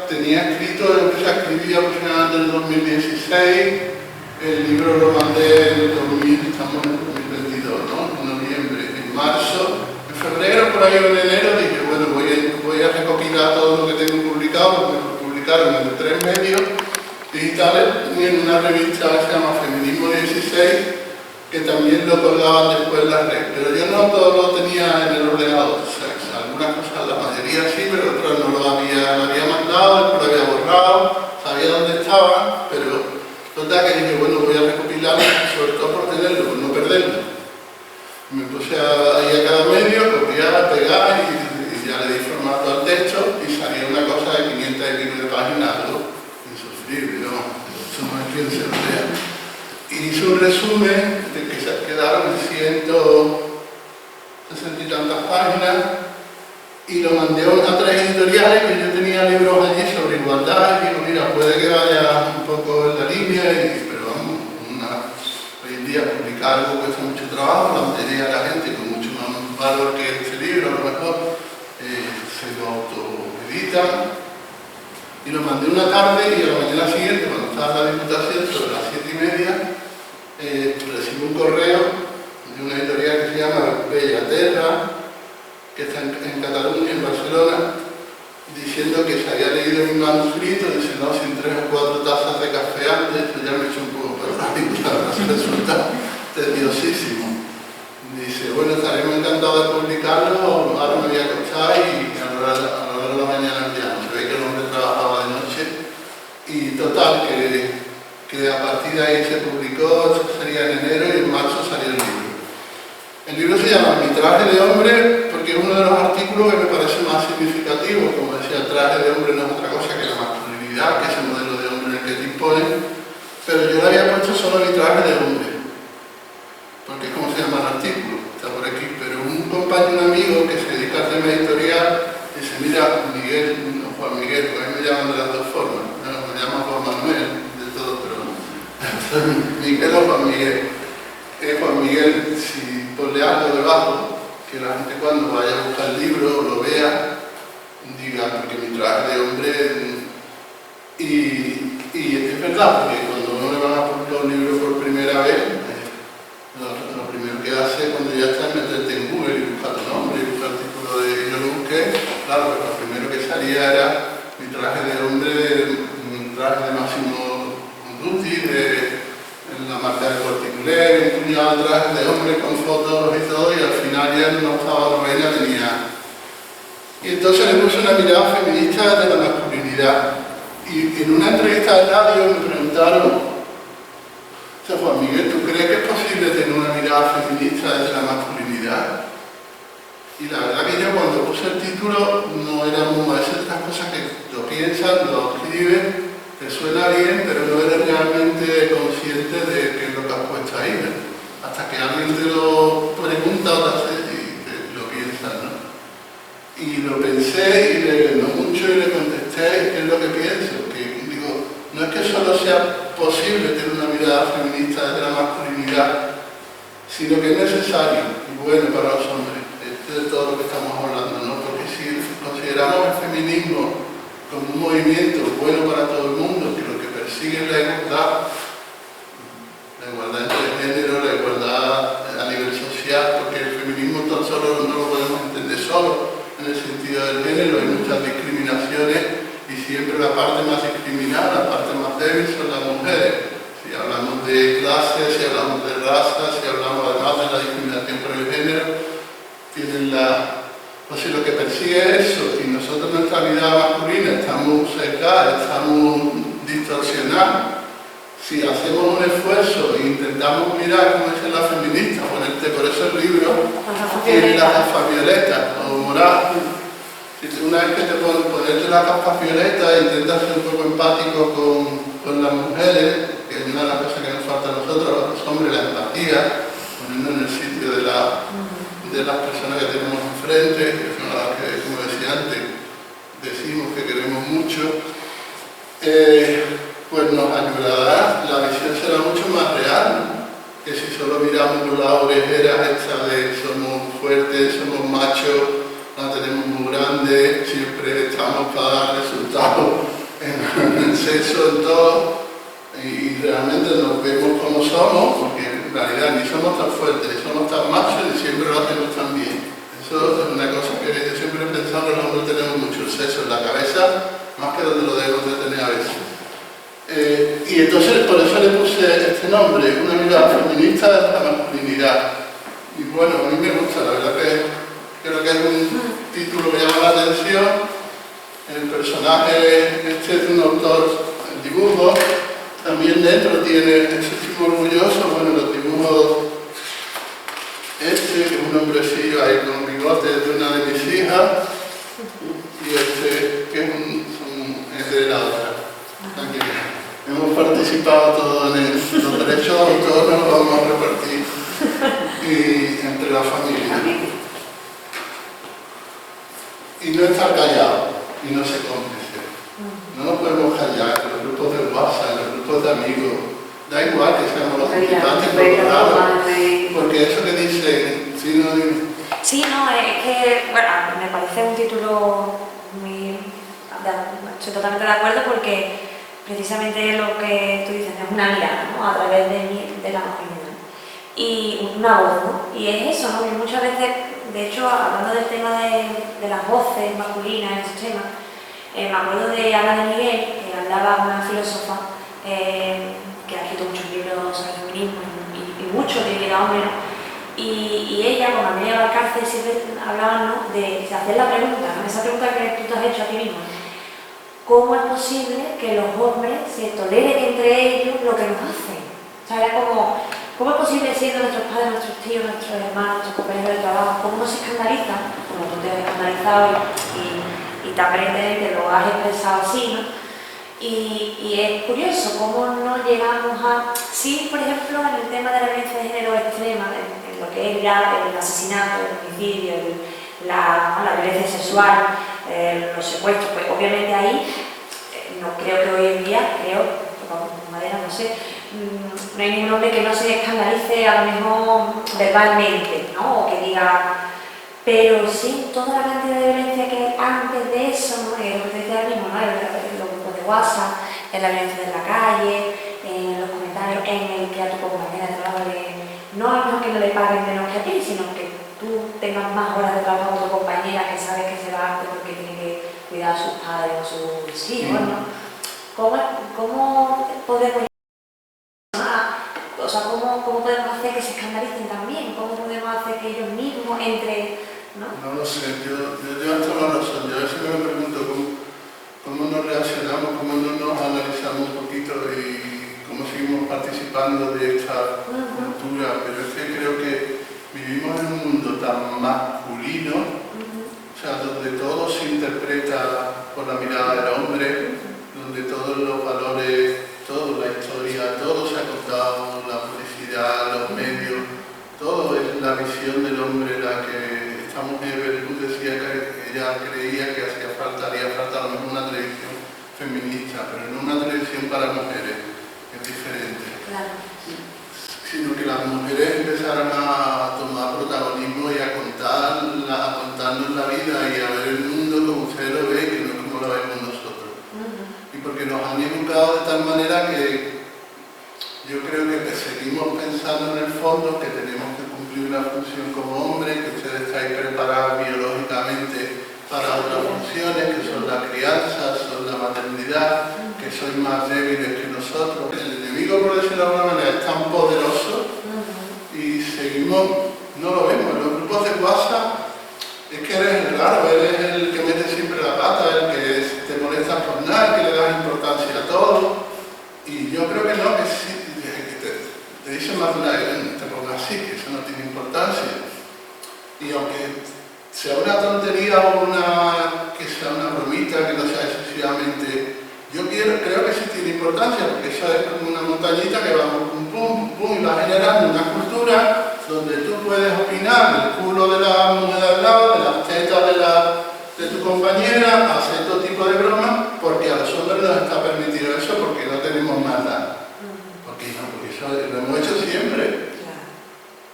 tenía escrito, empecé a escribir aproximadamente en el 2016, el libro lo mandé en el 2000, estamos en el 2022, ¿no? En noviembre, en marzo, en febrero, por ahí o en enero, dije, bueno, voy a recopilar todo lo que tengo publicado, porque me publicaron en 3 medios digitales y en una revista que se llama Feminismo 16, que también lo colgaban después en la red, pero yo no todo lo tenía en el ordenador, o sea, algunas cosas, la mayoría sí, pero otras no lo había mandado, después lo había borrado, sabía dónde estaba, pero total que dije, bueno, voy a recopilarlo, sobre todo por tenerlo, por no perderlo. Me puse ahí a cada medio, copiar, pegar y ya le di formato al texto y salió una cosa de 500 y pico de páginas, algo insufrible, ¿no? Eso no es quien se lo lea. Y hice un resumen de que se quedaron 160 y tantas páginas y lo mandé a 3 editoriales que yo tenía libros allí sobre igualdad y digo, mira, puede que vaya un poco en la línea, pero vamos, hoy en día publicar algo cuesta mucho trabajo, la mayoría de la gente con mucho más valor que este libro, a lo mejor se lo autoeditan. Y lo mandé una tarde y a la mañana siguiente, cuando estaba en la Diputación, sobre las 7:30, recibí un correo de una editorial que se llama Bellaterra, que está en Cataluña, en Barcelona, diciendo que se había leído mi manuscrito, dice, no, sin 3 o 4 tazas de café antes, eso ya me echó un poco para la resulta tediosísimo. Dice, bueno, estaremos encantados de publicarlo, ahora me voy a acostar y a la hora de la mañana ya no se ve que el hombre trabajaba de noche. Y total, que a partir de ahí se publicó, eso sería en enero y en marzo salió el libro. El libro se llama Mi traje de hombre porque es uno de los artículos que me parece más significativo. Como decía, el traje de hombre no es otra cosa que la masculinidad, que es el modelo de hombre en el que te imponen. Pero yo le había puesto solo mi traje de hombre, porque es como se llama el artículo, está por aquí. Pero un compañero, un amigo que se dedica al tema editorial, dice, mira, Miguel, no Juan Miguel, porque a mí me llaman de las dos formas, no, me llaman Juan Manuel, de todo, pero Miguel o Juan Miguel. Juan Miguel, si ponle algo debajo, que la gente cuando vaya a buscar el libro lo vea, diga, porque mi traje de hombre... Y es verdad, porque cuando uno le van a publicar un libro por primera vez, lo primero que hace cuando ya está es meterte en Google y buscar tu nombre y buscar el título de... Y yo lo busqué, claro, pero lo primero que salía era mi traje de hombre, mi traje de Massimo Dutti, de la marca de Corticulé, un puñado de trajes de hombre con fotos y todo, y al final ya en una octava novena tenía... Y entonces le puse una mirada feminista de la masculinidad. Y en una entrevista de radio me preguntaron, o sea, Juan Miguel, ¿tú crees que es posible tener una mirada feminista desde la masculinidad? Y la verdad que yo cuando puse el título no era muy... Es estas cosas que lo piensan, lo escriben, te suena bien, pero no eres realmente consciente de qué es lo que has puesto ahí, ¿no? Hasta que alguien te lo pregunta otra vez y te lo piensas, ¿no? Y lo pensé y no mucho y le contesté qué es lo que pienso, que digo, no es que solo sea posible tener una mirada feminista desde la masculinidad, sino que es necesario y bueno para los hombres, de todo lo que estamos hablando, ¿no? Porque si consideramos el feminismo como un movimiento bueno para todo el mundo, que lo que persigue es la igualdad entre género, la igualdad a nivel social, porque el feminismo tan solo no lo podemos entender solo en el sentido del género, hay muchas discriminaciones y siempre la parte más discriminada, la parte más débil son las mujeres. Si hablamos de clase, si hablamos de raza, si hablamos además de la discriminación por el género, tienen la... O sea, lo que persigue es eso, y nosotros en nuestra vida masculina estamos cercados, estamos distorsionados. Si hacemos un esfuerzo e intentamos mirar como dicen las feministas, ponerte por eso el libro, tiene las gafas violetas o moradas. Si una vez que te pones ponerte las gafas violetas e intentas ser un poco empático con las mujeres, que es una de las cosas que nos falta a nosotros, los hombres, la empatía, poniendo en el sitio de las personas que tenemos enfrente, que son las que, como decía antes, decimos que queremos mucho. Pues nos ayudará, la visión será mucho más real, ¿no? Que si solo miramos por la orejera esta de somos fuertes, somos machos, la tenemos muy grande, siempre estamos para dar resultados en el sexo, en todo, y realmente nos vemos como somos, porque en realidad ni somos tan fuertes, ni somos tan machos, ni siempre lo hacemos tan bien. Eso es una cosa que yo siempre he pensado que los hombres tenemos mucho el sexo en la cabeza, más que donde lo debemos de tener a veces. Y entonces por eso le puse este nombre, una mirada feminista de la masculinidad. Y bueno, a mí me gusta, la verdad que creo que es un título que llama la atención. El personaje este es un autor, el dibujo, también dentro tiene, estoy muy orgulloso, bueno, los dibujos, este que es un hombrecillo ahí con bigotes de una de mis hijas, y este que es de la otra. Aquí. Hemos participado todos en los derechos de autor, nos los vamos a repartir y entre la familia. Y no estar callado y no ser cómplice. No nos podemos callar en los grupos de WhatsApp, en los grupos de amigos. Da igual que seamos los participantes colorados, porque eso que dicen, si no... Sí, no, es que, bueno, me parece un título muy... Estoy totalmente de acuerdo porque precisamente lo que tú dices es una mirada, ¿no? A través de la masculinidad y una voz, ¿no? Y es eso, ¿no? Y muchas veces, de hecho, hablando del tema de las voces masculinas en estos temas, me acuerdo de Ana de Miguel, que hablaba una filósofa que ha escrito muchos libros sobre el feminismo y mucho de vida hombre, ¿no? Y ella, cuando me llegaba al cárcel, siempre hablaban, ¿no? de hacer la pregunta, ¿no? Esa pregunta que tú te has hecho a ti mismo. ¿Cómo es posible que los hombres se toleren entre ellos lo que nos hacen? O sea, era como, ¿cómo es posible siendo nuestros padres, nuestros tíos, nuestros hermanos, nuestros compañeros de trabajo, cómo no se escandalizan? Como tú te has escandalizado y también te lo has expresado así, ¿no? Y es curioso cómo no llegamos a... Sí, por ejemplo, en el tema de la violencia de género extrema, en lo que es ya el asesinato, el homicidio, la violencia sexual, los secuestros, pues obviamente ahí no creo que hoy en día, creo, con madera no sé, no hay ningún hombre que no se escandalice a lo mejor verbalmente, ¿no? O que diga, pero sí, toda la cantidad de violencia que hay antes de eso, ¿no? Lo que te decía ahora mismo, ¿no? En los grupos de WhatsApp, en la violencia de la calle, en los comentarios, en el que a tu compañera de trabajo no que no le paguen menos que a ti, sino que tú tengas más horas de trabajo con tu compañera que sabes que se va porque tiene que cuidar a sus padres o a sus hijos, ¿no? ¿Cómo podemos ¿cómo podemos hacer que se escandalicen también? ¿Cómo podemos hacer que ellos mismos ¿no? No lo sé, yo hasta no lo sé. Yo a veces me pregunto cómo nos reaccionamos, cómo no nos analizamos un poquito y cómo seguimos participando de esta cultura, pero es que creo que vivimos en un mundo tan masculino, o sea, donde todo se interpreta por la mirada del hombre, donde todos los valores, toda la historia, todo se ha contado, la publicidad, los medios, todo es la visión del hombre, la que esta mujer Belú decía que ella creía que haría falta a lo mejor una televisión feminista, pero no una televisión para mujeres, es diferente. Claro. Sino que las mujeres empezaron a tomar protagonismo y a contarnos la vida y a ver el mundo como ustedes lo ven, que no es como lo vemos nosotros. Y porque nos han educado de tal manera que yo creo que seguimos pensando en el fondo que tenemos que cumplir una función como hombres, que ustedes estáis preparados biológicamente para otras funciones, que son la crianza, son la maternidad, que sois más débiles que nosotros. El enemigo, por decirlo de alguna manera, es tan poderoso y seguimos, no lo vemos. En los grupos de WhatsApp es que eres el raro, eres el que mete siempre la pata, el que te molesta por nada, que le das importancia a todo. Y yo creo que no, que sí, que te dicen más de una vez, te pongas así, que eso no tiene importancia. Y aunque sea una tontería o que sea una bromita, que no sea excesivamente, yo creo que sí tiene importancia, porque eso es como una montañita que va pum, pum, pum, y va generando una cultura donde tú puedes opinar del culo de la mujer al lado, de las tetas de tu compañera, hacer todo tipo de bromas, porque a los hombres nos está permitido eso porque no tenemos maldad. Porque eso lo hemos hecho siempre.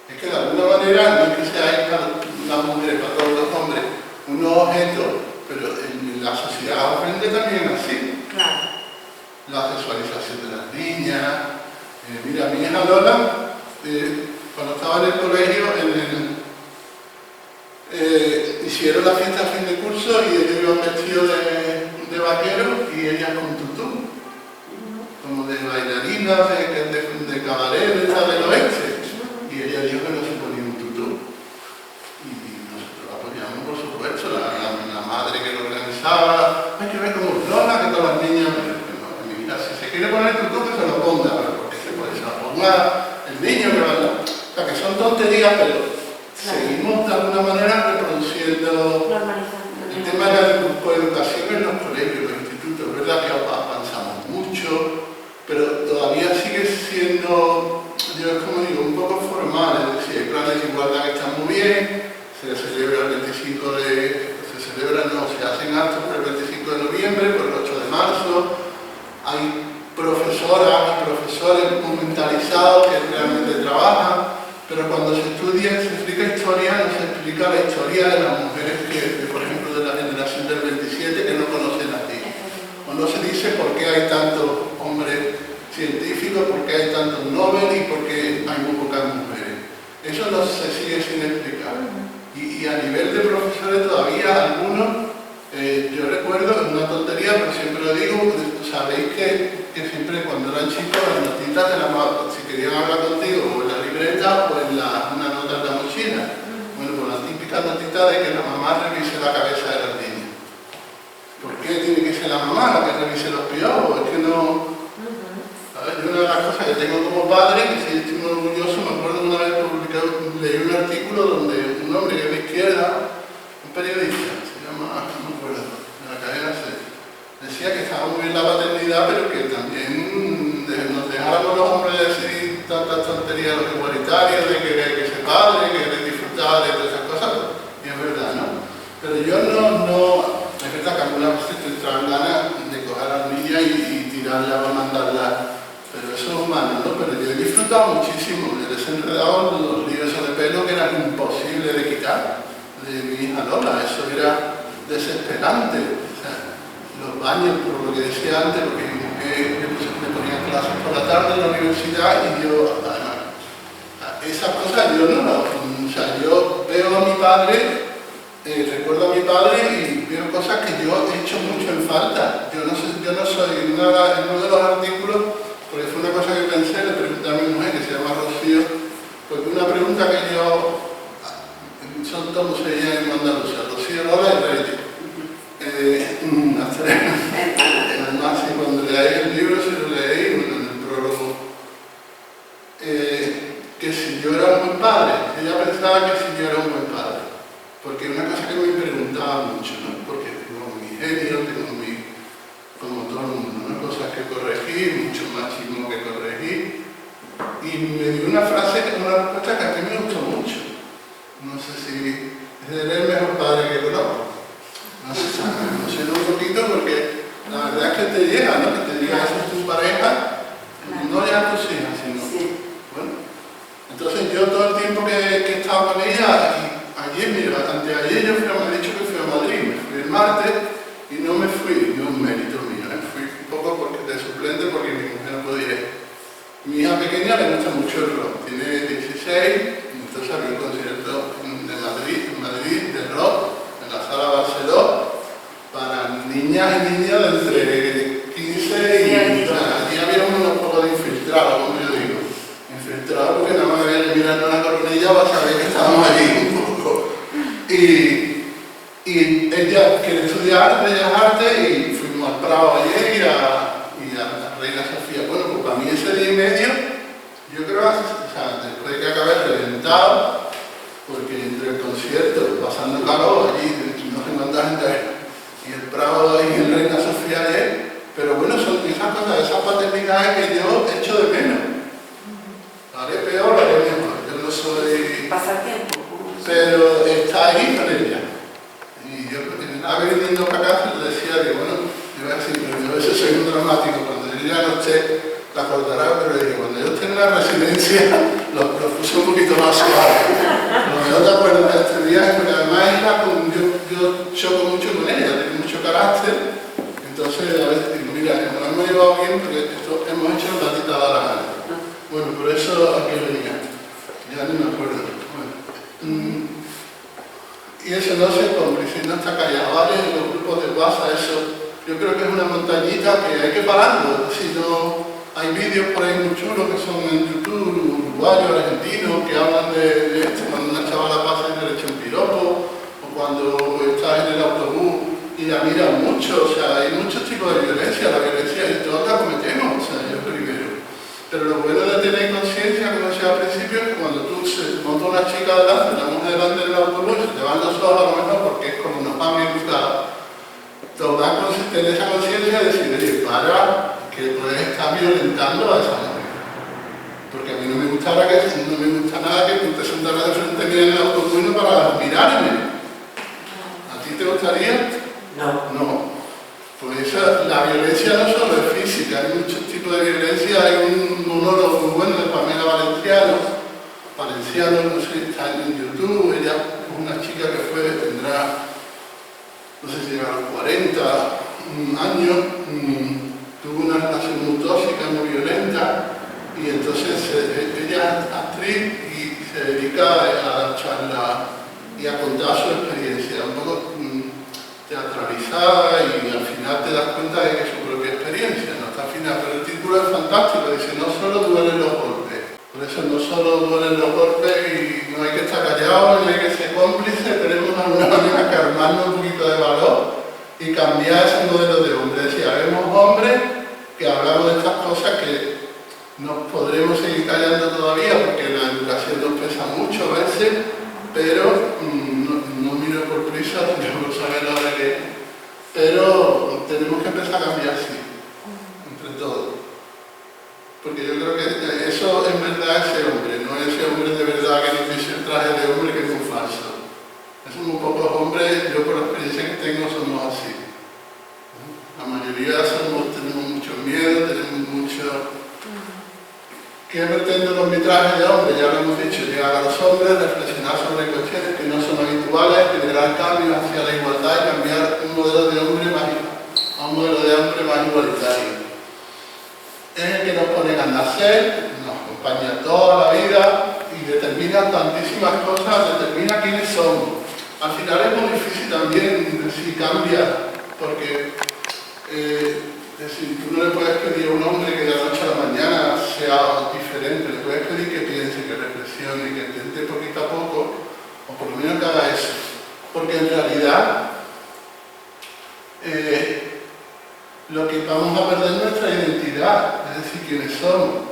Es que de alguna manera no es que sea para las mujeres, para todos los hombres, unos objetos, pero en la sociedad aprende también así. Claro. La sexualización de las niñas. Mira, mi hija Lola, cuando estaba en el colegio, hicieron la fiesta a fin de curso y ellos iban vestidos de vaqueros y ellas con tutú, como de bailarinas, de cabaret, del oeste. Y ella dijo que no se ponía un tutú. Y nosotros la apoyamos, por supuesto, la madre que lo organizaba. Hay que ver cómo Lola, que todas las niñas, mira, si se quiere poner el tutú, que se lo ponga, pero porque se lo ponga el niño que va a... O sea, que son tonterías, pero seguimos de alguna manera reproduciendo el tema de la coeducación en los colegios, los institutos. Es verdad que avanzamos mucho, pero todavía sigue siendo, yo como digo, un poco formal. Es decir, hay planes de igualdad que están muy bien, se celebra el 25 se hacen actos por el 25 de noviembre, por el 8 de marzo, hay profesoras y profesores muy mentalizados que realmente trabajan, pero cuando se estudia, se explica historia, no se explica la historia de las mujeres que, por ejemplo, de la generación del 27 que no conocen a ti. O no se dice por qué hay tantos hombres científicos, por qué hay tantos Nobel y por qué hay muy pocas mujeres. Eso no se sigue sin explicar. Y a nivel de profesores todavía algunos, yo recuerdo, es una tontería, pero siempre lo digo, sabéis que siempre cuando eran chicos las notitas te las, si querían hablar contigo o en la libreta o en una nota en la mochila. Bueno, con la típica notita de que la mamá revise la cabeza de los niños. ¿Por qué tiene que ser la mamá la que revise los piojos? Es que no... ¿Sabes? Yo una de las cosas que tengo como padre, que sí estoy muy orgulloso, me acuerdo una vez leí un artículo donde un hombre que es de izquierda, un periodista, se llama, no me acuerdo, de la cadena C, decía que estaba muy bien la paternidad, pero que también nos dejáramos los hombres decir tantas tonterías los igualitarios, de que se padre, que disfrutaba de todas esas cosas, y es verdad, ¿no? Pero yo no, es verdad que algunas veces te traen ganas de coger a la niña y tirarla o mandarla, pero eso es humano, ¿no? he disfrutado muchísimo, he desenredado los líos de pelo que eran imposibles de quitar de mi hija Lola, eso era desesperante. O sea, los baños, por lo que decía antes, porque me ponía clases por la tarde en la universidad y yo, además, esas cosas yo no las... O sea, yo veo a mi padre, recuerdo a mi padre y veo cosas que yo he hecho mucho en falta. Yo no soy, en uno de los artículos, porque fue una cosa que pensé, le pregunté a mi mujer, que se llama Rocío, porque una pregunta que yo, son todos ella en Andalucía, Rocío, Lola y Reyes. Además, si cuando leáis el libro, si lo leéis, bueno, en el prólogo, que si yo era un buen padre, ella pensaba que si yo era un buen padre, porque una cosa que me preguntaba mucho, ¿no? Porque tengo mi genio, como todo el mundo, ¿no? Cosas que corregir, mucho machismo que corregir, y me dio una respuesta que a mí me gustó mucho. No sé si es el mejor padre que conozco. No sé, me emociona un poquito porque la verdad es que te llega, ¿no? Que te diga eso es tu pareja, no ya a tus hijas, sino... Bueno, entonces yo todo el tiempo que he estado con ella, ayer, mira, anteayer yo me he dicho que fui a Madrid, me fui el martes y no me fui, no es un mérito mío, me fui un poco porque de suplente porque mi mujer no podía ir. Mi hija pequeña le gusta mucho el rock, tiene 16, entonces había un concierto en Madrid de rock, en la sala Barceló, para niñas y niños de entre 15 y... allí había unos pocos de infiltrados, como yo digo. Infiltrados porque nada más había que mirando la coronilla para saber que estábamos allí un poco. Y ella quiere estudiar Bellas Artes y fuimos al Prado ayer y a la Reina Sofía. Bueno, pues para mí ese día y medio, yo creo que, o sea, después de que acabé reventado, porque entre el concierto, pasando calor allí, no sé cuánta gente hay, y el Prado ahí en Reina Sofía ayer, pero bueno, son esas cosas, esas paternidades que yo echo de menos. Lo haré peor, lo haré mejor. Yo no soy... Pasar tiempo. Pero está ahí con ella. Y yo, a ver, viniendo para acá, le decía que, bueno, yo voy a decir, pero yo a veces soy un dramático, cuando yo ya no esté, la acordará, pero digo, cuando yo esté en la residencia, lo puse un poquito más suave. No te acuerdas de este viaje, porque además yo choco mucho con ella, tiene mucho carácter, entonces a veces digo, mira, nos hemos llevado bien porque esto hemos hecho la tita de la gana. Bueno, por eso aquí venía, ya no me acuerdo. Bueno, y eso no se cómplice, no está callado, ¿vale? Los grupos de WhatsApp, eso, yo creo que es una montañita que hay que pararlo, si no... Hay vídeos por ahí muy chulos que son en YouTube, uruguayos, argentinos, que hablan de esto, cuando una chavala pasa y le echa un piropo, o cuando estás en el autobús y la miran mucho, o sea, hay muchos tipos de violencia, la violencia y todos la cometemos, o sea, yo primero. Pero lo bueno de tener conciencia, como decía al principio, es que cuando tú se monta una chica delante, la mujer delante del autobús, se te van los ojos a lo mejor porque es como nos han educado, tener esa conciencia de decir, oye, para, que puedes estar violentando a esa mujer. Porque a mí no me gusta nada que tú te sentaras de frente a mí en el autobús para mirarme. ¿A ti te gustaría? No. No. Pues la violencia no solo es física, hay muchos tipos de violencia. Hay un monólogo muy bueno de Pamela Valenciano, no sé, está en YouTube. Ella es una chica que tendrá, no sé si llega a los 40 años, tuvo una relación muy tóxica, muy violenta, y entonces ella es actriz y se dedica a dar charlas y a contar su experiencia, un poco teatralizada, y al final te das cuenta de que es su propia experiencia, no está al final, pero el título es fantástico, dice, no solo duelen los golpes, por eso no solo duelen los golpes y no hay que estar callado, no hay que ser cómplice, tenemos de alguna manera que armarnos un poquito de valor y cambiar ese modelo de hombre. Es decir, habemos hombres que hablamos de estas cosas que nos podremos seguir callando todavía porque la educación nos pesa mucho a veces, pero no miro por prisa, tengo que saber la hora que es, pero tenemos que empezar a cambiar así, entre todos. Porque yo creo que eso en verdad es ese hombre, no es ese hombre de verdad que nos dice el traje de hombre que es muy falso. Esos muy pocos hombres, yo por la experiencia que tengo, somos así. La mayoría tenemos mucho miedo, tenemos mucho... ¿Qué pretendo con mi traje de hombre? Ya lo hemos dicho, llegar a los hombres, reflexionar sobre cuestiones que no son habituales, generar cambios hacia la igualdad y cambiar un modelo de hombre a un modelo de hombre más igualitario. Es el que nos ponen a nacer, nos acompaña toda la vida y determina tantísimas cosas, determina quiénes somos. Al final es muy difícil también si cambia, porque es decir, tú no le puedes pedir a un hombre que de la noche a la mañana sea diferente, le puedes pedir que piense, que reflexione, que intente poquito a poco, o por lo menos que haga eso. Porque en realidad lo que vamos a perder es nuestra identidad, es decir, quiénes somos,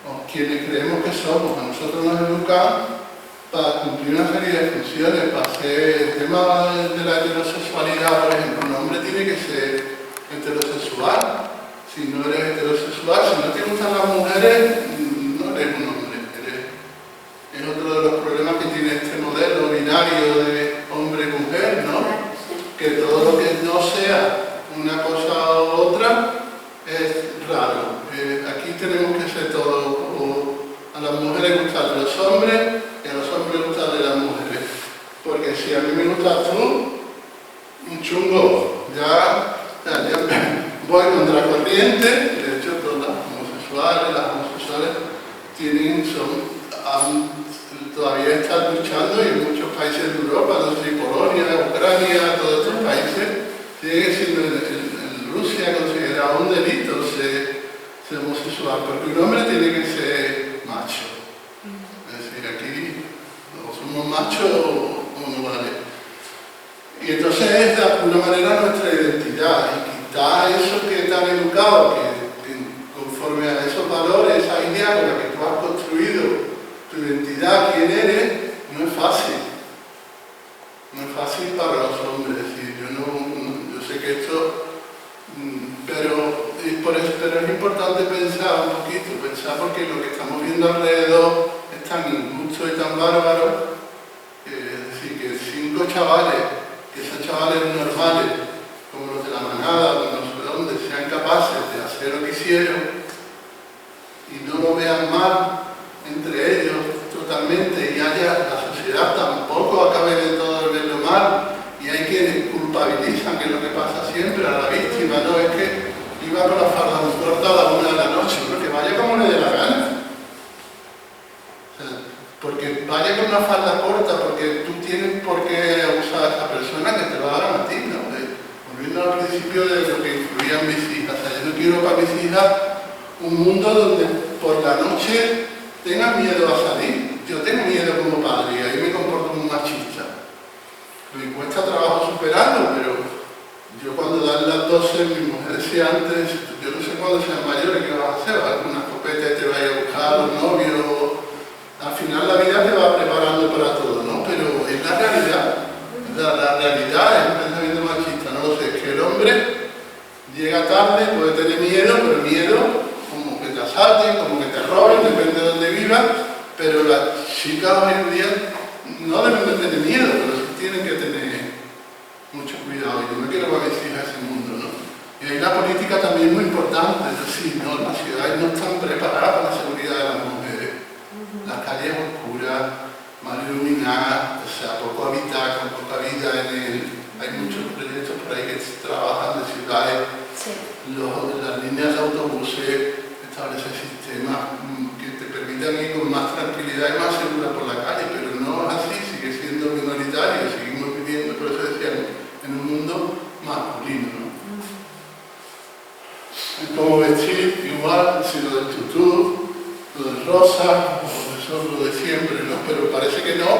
o quienes creemos que somos. A nosotros nos educan para cumplir una serie de funciones, para hacer el tema de la heterosexualidad, por ejemplo. Un hombre tiene que ser heterosexual. Si no eres heterosexual, si no te gustan las mujeres, no eres un hombre. Es otro de los problemas que tiene este modelo binario de hombre-mujer, ¿no? Que todo lo que no sea una cosa u otra es raro. Aquí tenemos que ser todos, a las mujeres gustarle los hombres y a los hombres gustarle las mujeres. Porque si a mí me gustas tú, un chungo, ya voy contra corriente. De hecho, todas las homosexuales todavía están luchando, y en muchos países de Europa, no sé si Polonia, Ucrania, todos estos países, sigue siendo en Rusia considerado un delito ser homosexual, porque un hombre tiene que ser macho. Es decir, aquí o somos machos o no vale. Y entonces es de alguna manera nuestra identidad, y quitar eso que te han educado, que conforme a esos valores, esa idea con la que tú has construido tu identidad, quién eres, no es fácil. No es fácil para los hombres. Es decir, yo sé que esto, pero es importante pensar un poquito, porque lo que estamos viendo alrededor es tan injusto y tan bárbaro. Es decir, que 5 chavales, que son chavales normales, como los de la manada, como no sé dónde, sean capaces de hacer lo que hicieron y no lo vean mal entre ellos totalmente, y la sociedad tampoco acabe de todo verlo mal, y hay quienes culpabilizan, que es lo que pasa siempre, a la víctima. No, es que iba con la falda muy corta a la 1 de la noche, ¿no? Que vaya como le dé la gana. O sea, porque vaya con una falda corta, porque tú tienes por qué abusar a esa persona, que te lo hagan a ti, ¿no? Volviendo al principio de lo que influían mis hijas. O sea, yo no quiero para mis hijas un mundo donde por la noche tengan miedo a salir. Yo tengo miedo como padre y ahí me comporto como machista. Me cuesta trabajo superarlo, pero yo cuando dan las 12, mi mujer decía antes, yo no sé cuándo seas mayor, ¿qué vas a hacer? ¿Alguna escopeta y te vaya a buscar un novio? Al final la vida te va preparando para todo, ¿no? Pero es la realidad. La realidad es un pensamiento machista, no lo sé. Es que el hombre llega tarde, puede tener miedo, pero miedo como que te asalten, como que te roben, depende de dónde vivas. Pero las chicas hoy en día no deben de tener miedo, pero sí tienen que tener mucho cuidado. Yo no quiero para mis hijas ese mundo, ¿no? Y ahí la política también es muy importante. Es decir, no, las ciudades no están preparadas para la seguridad de las mujeres. Las calles oscuras, mal iluminadas, o sea, poco habitada, con poca vida en él. Hay muchos proyectos por ahí que trabajan de ciudades. Sí. Las líneas de autobuses establecen sistemas que te permitan ir con más tranquilidad y más segura por la calle, pero no es así, sigue siendo minoritario, seguimos viviendo, por eso decía, en un mundo masculino, ¿no? Es como vestir igual, si lo del tutú, lo del rosa, eso es lo de siempre, ¿no? Pero parece que no,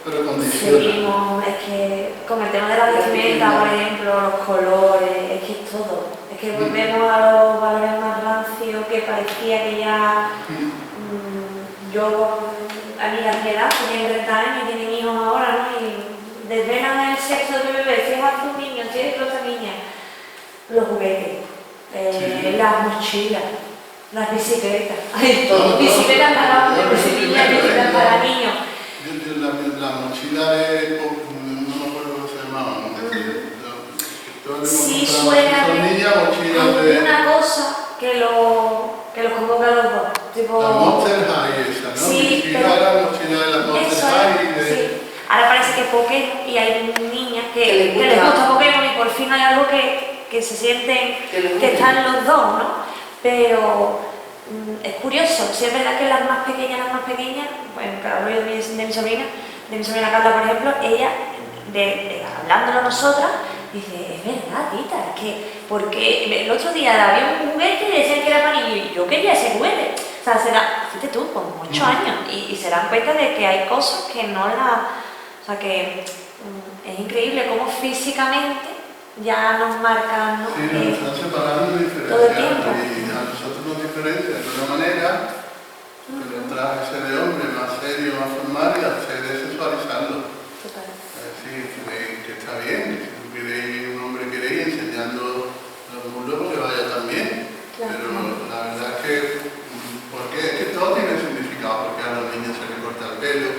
pero condiciona. Sí, no, es que con el tema de la vestimenta, por ejemplo, los colores, es que es todo. Es que volvemos a los valores más rancios, que parecía que ya... yo, amigas de mi edad, tienen 30 años y tienen hijos ahora, ¿no? Y desvelan el sexo del bebé, si es azul niño, si es rosa niña. Los juguetes, las mochilas, las bicicletas, bicicletas para hombres, bicicletas para niños. La mochila de... no me acuerdo cómo se llamaba, ¿no? Sí, suena una cosa que los convoca a los dos. Estoy tipo... La Monster High esa, ¿no? Sí, Mi pero- chica era mochila de la Monster Eso High. es, sí. Ahora parece que Pokémon y hay niñas Que que les les gusta. gusta Pokémon y por fin hay algo que se sienten Que les que gusta. están los dos, ¿no? Pero es curioso, si es verdad que las más pequeñas, bueno, claro, hablo yo de mi sobrina Carla, por ejemplo, ella, hablándolo nosotras, dice, es verdad, tita, es que, porque el otro día había un juguete y decían que era para niños y yo quería ese juguete. O sea, fíjate tú, con 8 años, y se dan cuenta de que hay cosas que no la... O sea, que es increíble cómo físicamente ya nos marcan, ¿no? Sí, nos están separando y todo el tiempo. diferenciando. Y a nosotros nos diferencia de una manera, con el traje de hombre más serio, más formal, y al ser sexualizando. Total. Es decir, que está bien, que si tú queréis, un hombre queréis enseñando los muslos, que vaya también. Claro. Pero la verdad es que, porque es que todo tiene significado, porque a los niños se les corta el pelo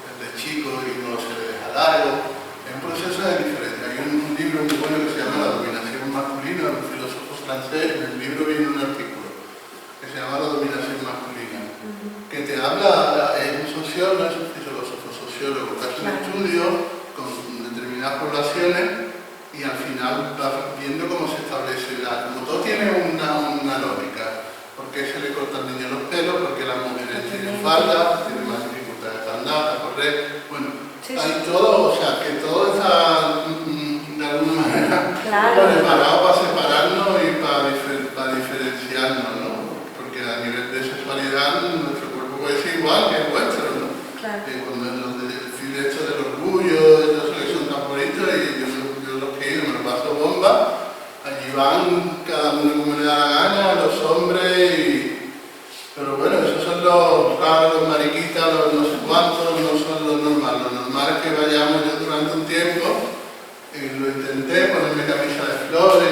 desde chicos y no se les deja largo. Es un proceso de diferencia. Hay un libro muy bueno que se llama La dominación masculina, de un filósofo francés. En el libro viene un artículo que se llama La dominación masculina, que te habla, es un sociólogo, es un sociólogo, que hace un estudio con determinadas poblaciones y al final va viendo cómo se establece como todo tiene una lógica. ¿Por qué se le corta al niño los pelos? Porque las mujeres tienen falda, tienen más dificultades para andar, para correr. Bueno, Sí, hay sí. todo, o sea, que todo está de alguna manera Claro. preparado para separarnos y para diferenciarnos, ¿no? Porque a nivel de sexualidad nuestro cuerpo puede ser igual que el vuestro, ¿no? Claro. Cuando los desfiles estos del orgullo, estos que son tan bonitos, y yo los que he ido me lo paso bomba, allí van cada uno como le da la gana, los hombres, pero bueno, esos son los raros, los mariquitas, los no sé cuántos, no son los normales. Lo normal es que vayamos yo durante un tiempo, lo intenté, ponerme camisa de flores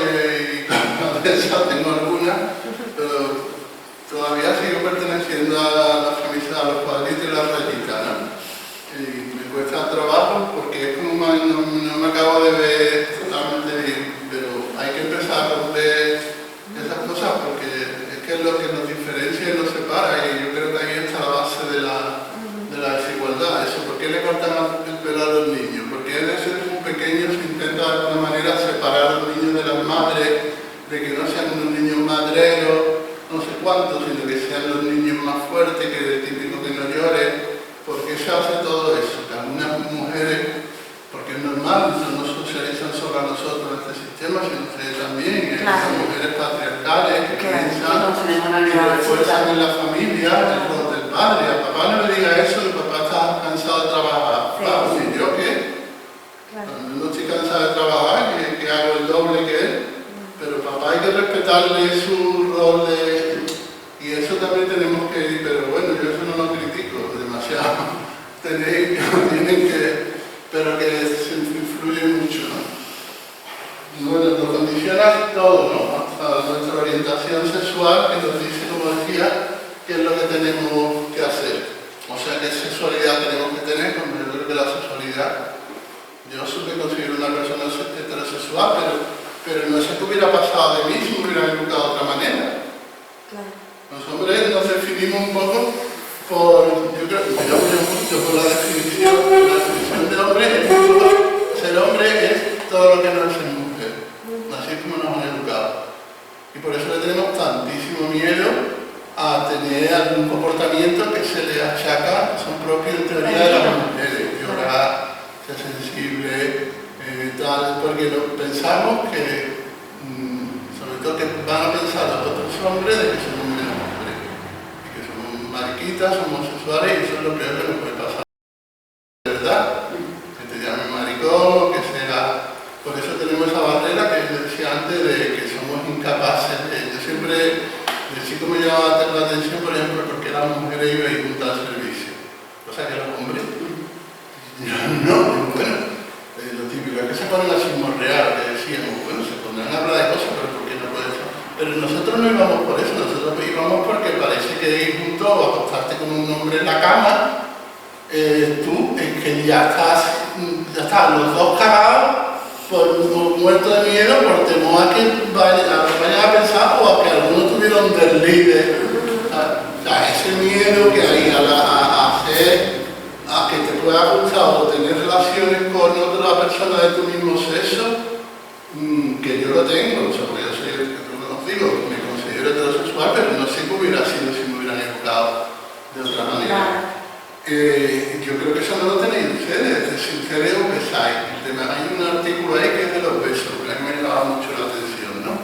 y cosas de esas, tengo algunas, pero todavía sigo perteneciendo a la camisa, a los cuadritos y las rayitas, ¿no? Y me cuesta trabajo porque es como no me acabo de ver totalmente bien, pero hay que empezar a romper esas cosas porque es que es lo que nos diferencia y nos separa, y yo creo que ahí está la base de la desigualdad. Eso, ¿por qué le cortan el pelo a los niños? Porque desde muy pequeños se intenta de alguna manera separar a los niños de las madres, de que no sean unos niños madreros, no sé cuántos, sino que sean los niños más fuertes, que el típico que no llore. ¿Por qué se hace todo eso? Que algunas mujeres, porque es normal, no nos socializan solo a nosotros en este sistema, sino ustedes también, hay Claro. esas mujeres patriarcales que Claro. piensan No tenemos la que mirada refuerzan chica. en la familia el rol del padre. A papá no le diga eso, el papá está cansado de trabajar. Sí. Vamos, ¿y yo qué? Claro. No estoy cansado de trabajar, que hago el doble que él, pero papá hay que respetarle su rol de... Y eso también tenemos que ir, pero bueno, yo eso no lo critico demasiado. Tienen que... pero que se influye mucho, ¿no? Y bueno, lo condiciona todo, ¿no? Hasta nuestra orientación sexual, que nos dice, como decía, qué es lo que tenemos que hacer. O sea, qué sexualidad tenemos que tener, como yo creo que la sexualidad... Yo supe conseguir una persona heterosexual, pero no sé qué hubiera pasado de mí si me hubiera educado de otra manera. Claro. Los hombres nos definimos un poco por, yo creo que me apoyo mucho por la definición de hombre, ser hombre es todo lo que no es ser mujer. Así es como nos han educado. Y por eso le tenemos tantísimo miedo a tener algún comportamiento que se le achaca, que son propios en teoría de las mujeres. Llorar, ser sensible, tal, porque pensamos que, sobre todo que van a pensar los otros hombres de que somos menos hombres, y que somos mariquitas, homosexuales, y eso es lo peor que nos puede pasar. ¿Verdad? Que te llamen maricón, que sea... Por eso tenemos esa barrera que yo decía antes de que somos incapaces de... Yo siempre, de chico me llamaba la atención, por ejemplo, porque las mujeres iban juntas al servicio, cosa que los hombres... No, bueno, lo típico es que se ponen a chismorrear, que decíamos, bueno, se pondrán a hablar de cosas, pero ¿por qué no puede ser? Pero nosotros no íbamos por eso, nosotros íbamos porque parece que ir juntos o acostarte con un hombre en la cama, tú es que ya estás los dos cagados, muertos de miedo, por temor a que vayan a pensar o a que alguno tuviera un desliz de... O sea, ese ese miedo que hay a que te pueda gustar o tener relaciones con otra persona de tu mismo sexo, que yo lo tengo, o sea, porque yo soy, como os digo, me considero heterosexual, pero no sé qué hubiera sido si me hubieran educado de otra manera. Yo creo que eso no lo tenéis ustedes, si ustedes os besáis. Hay un artículo ahí que es de los besos, que a mí me llama mucho la atención, ¿no?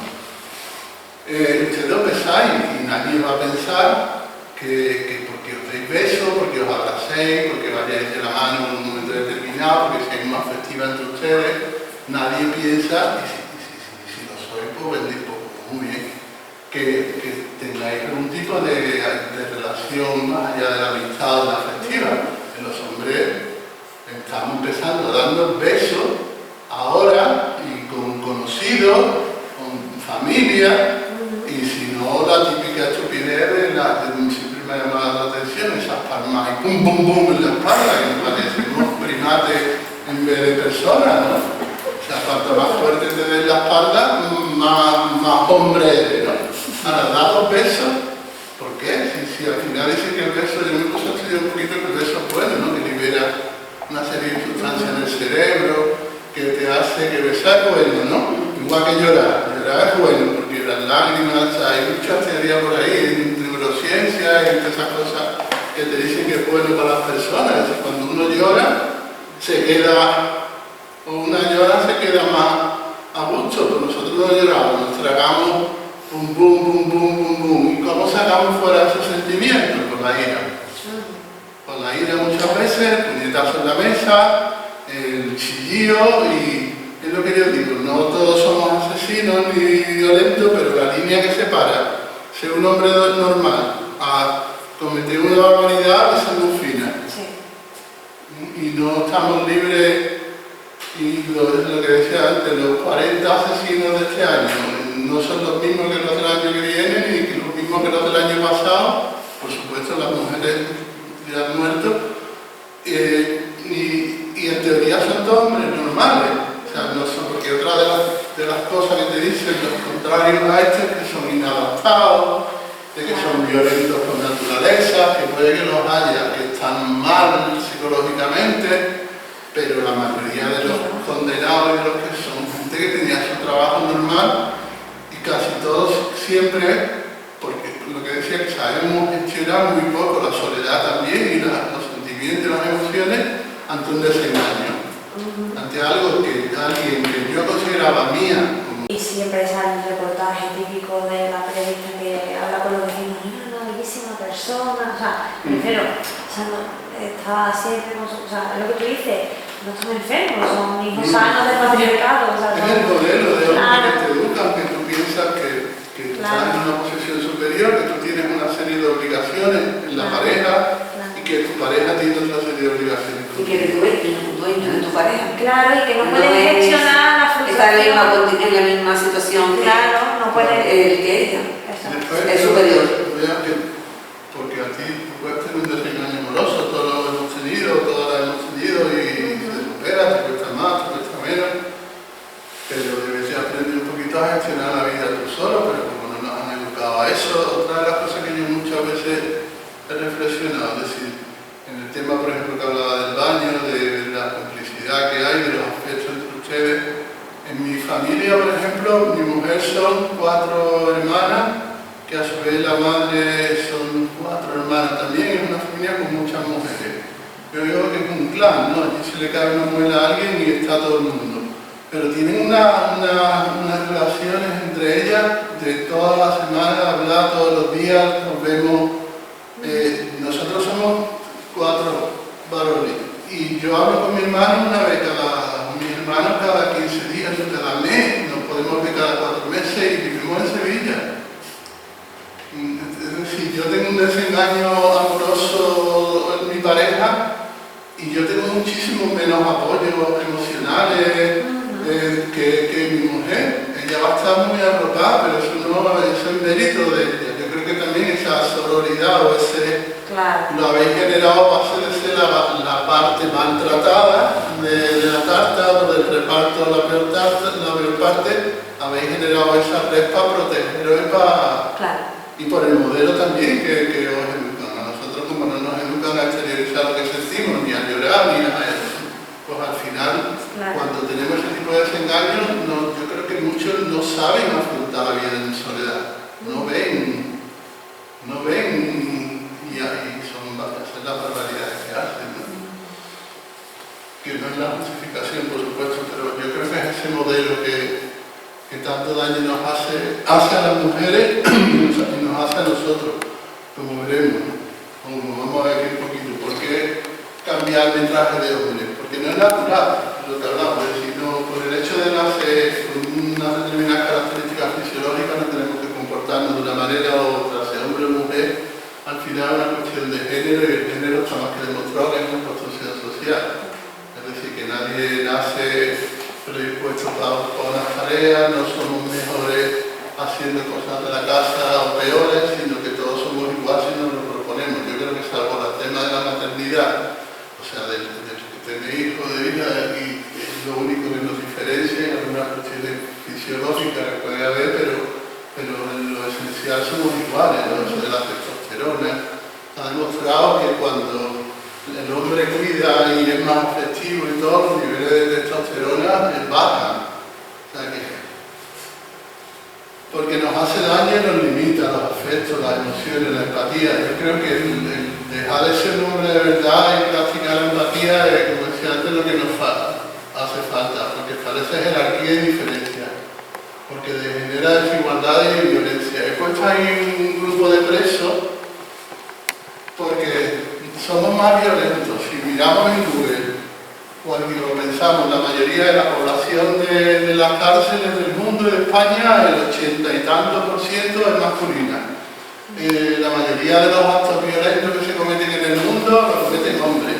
Ustedes os besáis y nadie va a pensar que porque os deis besos, porque os abracéis, porque vayáis de la mano en un momento determinado, porque seáis más afectiva entre ustedes, nadie piensa, y si lo sois, pues muy bien, que tengáis algún tipo de relación más allá de la amistad o de la afectiva. En los hombres estamos empezando dando besos ahora y con conocidos, con familia, y si no, la típica estupidez de siempre me ha llamado la atención, esas palmas y pum pum pum en la espalda, que me parecemos primates en vez de personas, ¿no? O sea, cuanto más fuerte te des la espalda, más hombre eres, ¿no? Ahora, dar los besos, ¿por qué? Si al final dice que el beso, yo me puse a estudiar un poquito que el beso es bueno, ¿no? Que libera una serie de sustancias en el cerebro, que te hace que besar es bueno, ¿no? Igual que llorar es bueno, porque las lágrimas, hay muchas teorías por ahí, en neurociencia y todas esas cosas que te dicen que es bueno para las personas. Es cuando uno llora, se queda, o una llora se queda más a gusto, pero nosotros no lloramos, nos tragamos bum bum bum bum bum bum. ¿Y cómo sacamos fuera esos sentimientos? Con la ira. Con la ira muchas veces, el puñetazo en la mesa, el chillío, y es lo que yo digo, no todos somos asesinos ni violentos, pero la línea que separa ser un hombre normal a cometer una barbaridad es muy fina. Sí. Y no estamos libres, y lo que decía antes, los 40 asesinos de este año no son los mismos que los del año que viene, ni que los mismos que los del año pasado. Por supuesto, las mujeres ya han muerto, y en teoría son todos hombres normales. O sea, no son, porque otra de las cosas que te dicen los contrarios a este es que son inadaptados, de que son violentos por naturaleza, que puede que los haya, que están mal psicológicamente, pero la mayoría de los condenados y de los que son gente que tenía su trabajo normal, y casi todos siempre, porque lo que decía, que sabemos gestionar muy poco la soledad también y los sentimientos y las emociones ante un desengaño, ante algo que alguien que yo consideraba mía. Y siempre sale un reportaje típico de la periodista que habla con los vecinos, mira, una bellísima persona, o sea, prefiero, o sea, no, está siempre, o sea, lo que tú dices, no están enfermos, son hijos sanos del patriarcado, o sea, es el modelo de hombre claro, que te educan, que tú piensas que estás en una posición superior, que tú tienes una serie de obligaciones en la pareja, y que tu pareja tiene otra serie de obligaciones. Y que eres dueño de tu pareja. claro, y que no puedes gestionar la Estar frustración. en la misma situación Claro, no puedes. que ella. Después, Es superior. Porque a ti puedes tener un desengaño amoroso, todos lo hemos tenido, todas las hemos tenido, y se supera, te cuesta más, te cuesta menos, pero debes de aprender un poquito a gestionar la vida tú solo, pero como no nos han educado a eso, otra de las cosas que yo muchas veces he reflexionado, es decir, en el tema, por ejemplo, que hablaba del baño, de la complicidad que hay, de los afectos entre ustedes. En mi familia, por ejemplo, mi mujer son 4 hermanas, que a su vez la madre son 4 hermanas también, es una familia con muchas mujeres. Yo digo que es un clan, ¿no? Aquí se le cae una muela a alguien y está todo el mundo. Pero tienen unas relaciones entre ellas de todas las semanas, hablar todos los días, nos vemos. Nosotros somos 4 varones y yo hablo con mi hermano una vez mis hermanos cada 15 días o cada mes, nos podemos ver cada 4 meses y vivimos en Sevilla. Es decir, yo tengo un desengaño amoroso en mi pareja y yo tengo muchísimo menos apoyo emocionales que mi mujer. Ella va a estar muy arropada, pero eso es mérito de ella. Yo creo que también esa sororidad o ese lo habéis generado a base de ser la parte maltratada de la tarta o del reparto, la peor parte, habéis generado esa red para protegeros y por el modelo también que os educan. engaño, yo creo que muchos no saben afrontar la vida en soledad, no ven y ahí son esas las barbaridades que hacen, ¿no? Que no es la justificación, por supuesto, pero yo creo que es ese modelo que tanto daño nos hace a las mujeres y nos hace a nosotros, como veremos, ¿no? Como vamos a ver aquí un poquito. ¿Por qué cambiar de traje de hombre? Porque no es natural lo que hablamos, sino por el hecho de nacer con unas determinadas características fisiológicas no tenemos que comportarnos de una manera u otra, sea hombre o mujer. Al final es una cuestión de género y el género está más que demostrado que es una construcción social. Es decir, que nadie nace predispuesto para unas tareas, no somos mejores haciendo cosas de la casa o peores, sino que todos somos iguales si nos lo proponemos. Yo creo que salvo el tema de la maternidad, o sea, de tener hijos, de vida, y es lo único que nos diferencia en algunas cuestiones fisiológicas que puede haber, pero en lo esencial somos iguales, ¿no? Eso de la testosterona ha demostrado que cuando el hombre cuida y es más afectivo y todo, los niveles de testosterona bajan. O sea que, porque nos hace daño y nos limita los afectos, las emociones, la empatía. Yo creo que el dejar de ser un hombre de verdad y practicar la empatía es, como decía antes, lo que nos hace falta, porque establece jerarquía y diferencia, porque genera desigualdad y violencia. He puesto ahí un grupo de presos porque somos más violentos. Si miramos en Google, cuando lo pensamos, la mayoría de la población de las cárceles del mundo y de España, el 80 y tanto % es masculina. La mayoría de los actos violentos que se cometen en el mundo los cometen hombres.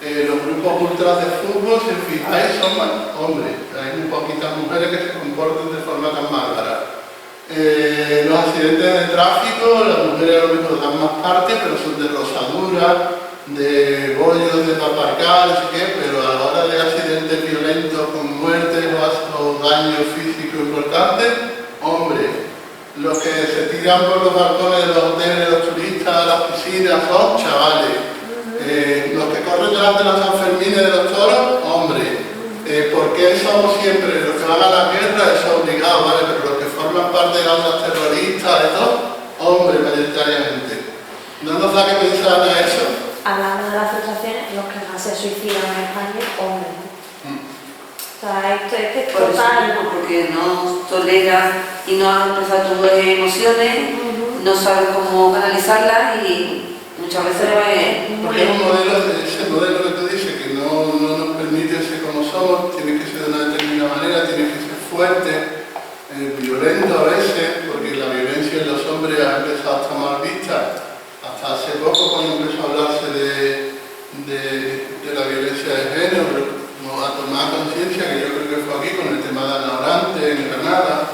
Los grupos ultras de fútbol, si os fijáis, son hombres. Hay muy poquitas mujeres que se comportan de forma tan bárbara. Los accidentes de tráfico, las mujeres a lo mejor dan más parte, pero son de rosadura, de bollos, de aparcar, no sé qué, pero a la hora de accidentes violentos con muertes o daños físicos importantes, hombres. Los que se tiran por los balcones de los hoteles, los turistas, a las piscinas, son chavales. Los que corren delante de las Sanfermines de los toros, hombres. ¿Por qué somos siempre los que van a la guerra? Eso es obligado, ¿vale? Pero los que forman parte de las terroristas, de todo, hombres mayoritariamente. ¿No nos da que pensar en eso? Hablando de las frustraciones, los que más se suicidan en España, hombres. O sea, esto es que es Por eso total. mismo, porque no toleras y no has expresado tus emociones, no sabes cómo canalizarlas y muchas veces Porque es un modelo, ese modelo que tú dices, que no nos permite ser como somos, tiene que ser de una determinada manera, tiene que ser fuerte, violento a veces, porque la violencia en los hombres ha empezado a estar mal vista. Hasta hace poco, cuando empezó a hablarse de la violencia de género, a tomar conciencia, que yo creo que fue aquí con el tema de Ana Orante en Granada,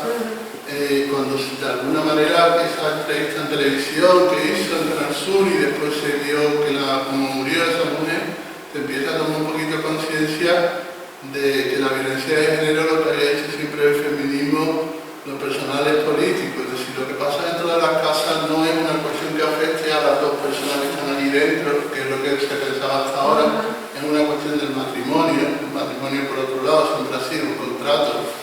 cuando de alguna manera esa entrevista en televisión que hizo en Canal Sur y después se vio que como murió esa mujer, se empieza a tomar un poquito de conciencia de que la violencia de género lo que había hecho siempre el feminismo, lo personal es político. Es decir, lo que pasa dentro de las casas no es una cuestión que afecte a las dos personas que están allí dentro, que es lo que se pensaba hasta ahora, es una cuestión del matrimonio. El matrimonio, por otro lado, siempre ha sido un contrato.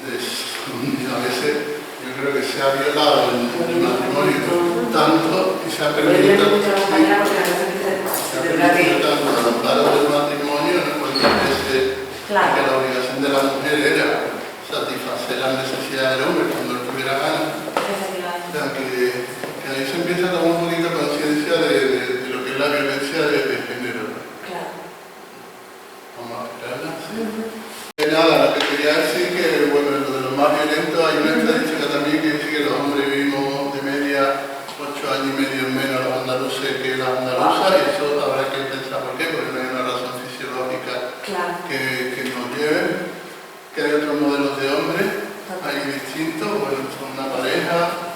A veces yo creo que se ha violado el matrimonio tanto y se ha permitido tanto al amparo del matrimonio, no cuántas veces que la obligación de la mujer era satisfacer las necesidades del hombre cuando él tuviera ganas. O sea, que ahí se empieza a tomar un poquito de conciencia de lo que es la violencia de género. Claro. Vamos a esperarla. Sí. Nada, lo que quería decir que, bueno, lo de los más violentos, hay una estadística también que dice que los hombres vivimos de media 8 años y medio menos los andaluces que las andaluzas, y eso habrá que pensar por qué, porque no hay una razón fisiológica que nos lleve. Que hay otros modelos de hombres, hay distintos, bueno, son una pareja,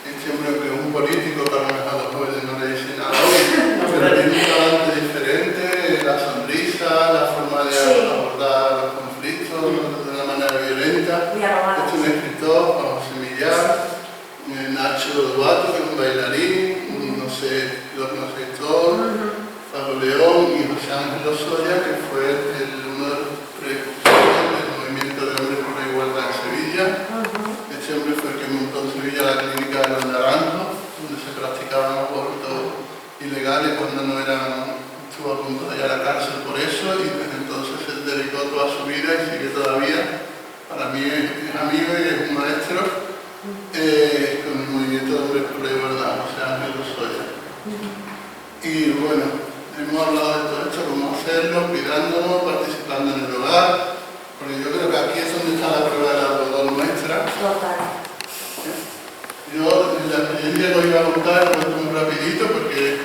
este hombre que es un político, que a lo mejor a los jóvenes no le dice nada hoy, pero tiene un talante diferente, la sonrisa, la forma de abordar los conflictos de una manera violenta. Este es un escritor, José Millar, Nacho Duato, que es un bailarín, no sé, lo conocéis todos, Pablo León y José Ángel Lozoya, que fue uno de los precursores del movimiento de hombres estuvo a punto de ir a la cárcel por eso y desde entonces él dedicó toda su vida y sigue todavía. Para mí es amigo y es un maestro con el movimiento de hombres por la igualdad, o sea, Ángel Lozoya. Y bueno, hemos hablado de todo esto, cómo hacerlo, cuidándonos, participando en el hogar, porque yo creo que aquí es donde está la prueba del algodón nuestra. Total. Yo la experiencia que os iba a contar, lo cuento muy rapidito porque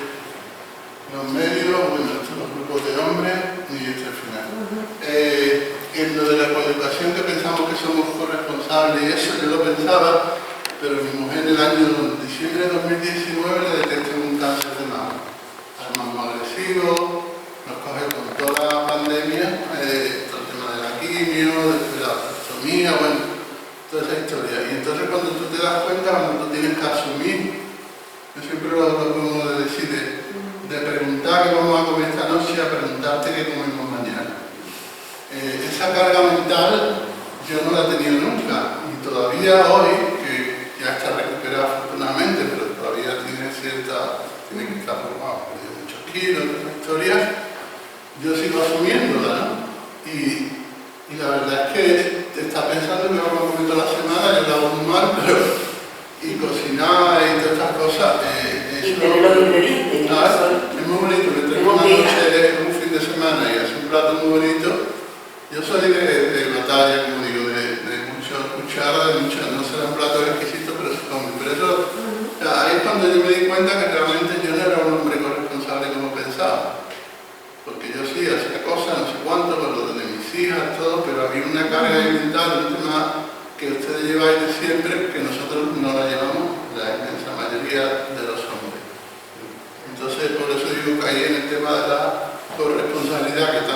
los medios, bueno, estos los grupos de hombres y este al final. En lo de la coeducación que pensamos que somos corresponsables y eso, yo lo pensaba, pero mi mujer en el año diciembre de 2019 le detectó un cáncer de mama. Además muy agresivo, nos coge con toda la pandemia, todo el tema de la quimio, de la vasectomía, bueno, toda esa historia. Y entonces cuando tú te das cuenta, cuando tú tienes que asumir, yo siempre lo hablo como de decir, de preguntar qué vamos a comer esta noche a preguntarte qué comemos mañana. Esa carga mental yo no la he tenido nunca y todavía hoy, que ya está recuperada afortunadamente, pero todavía tiene que estar formado, perdido muchos kilos, esa historia, yo sigo asumiéndola, ¿no? Y la verdad es que te está pensando que vamos a comer toda la semana, yo lo hago muy mal, pero y cocinar y todas estas cosas, Y tener los ingredientes. es muy bonito, me traigo una noche, un fin de semana y hace un plato muy bonito. Yo soy de batalla, como digo, de mucho cuchara, de mucho, no será un plato exquisito, pero se come. Pero eso, ahí es cuando yo me di cuenta que realmente yo no era un hombre corresponsable como pensaba. Porque yo sí hacía cosas, no sé cuánto, por lo de mis hijas, todo, pero había una carga mental, un tema que ustedes lleváis de siempre, que nosotros no la llevamos, la inmensa mayoría de los hombres. Entonces, por eso digo que ahí en el tema de la corresponsabilidad que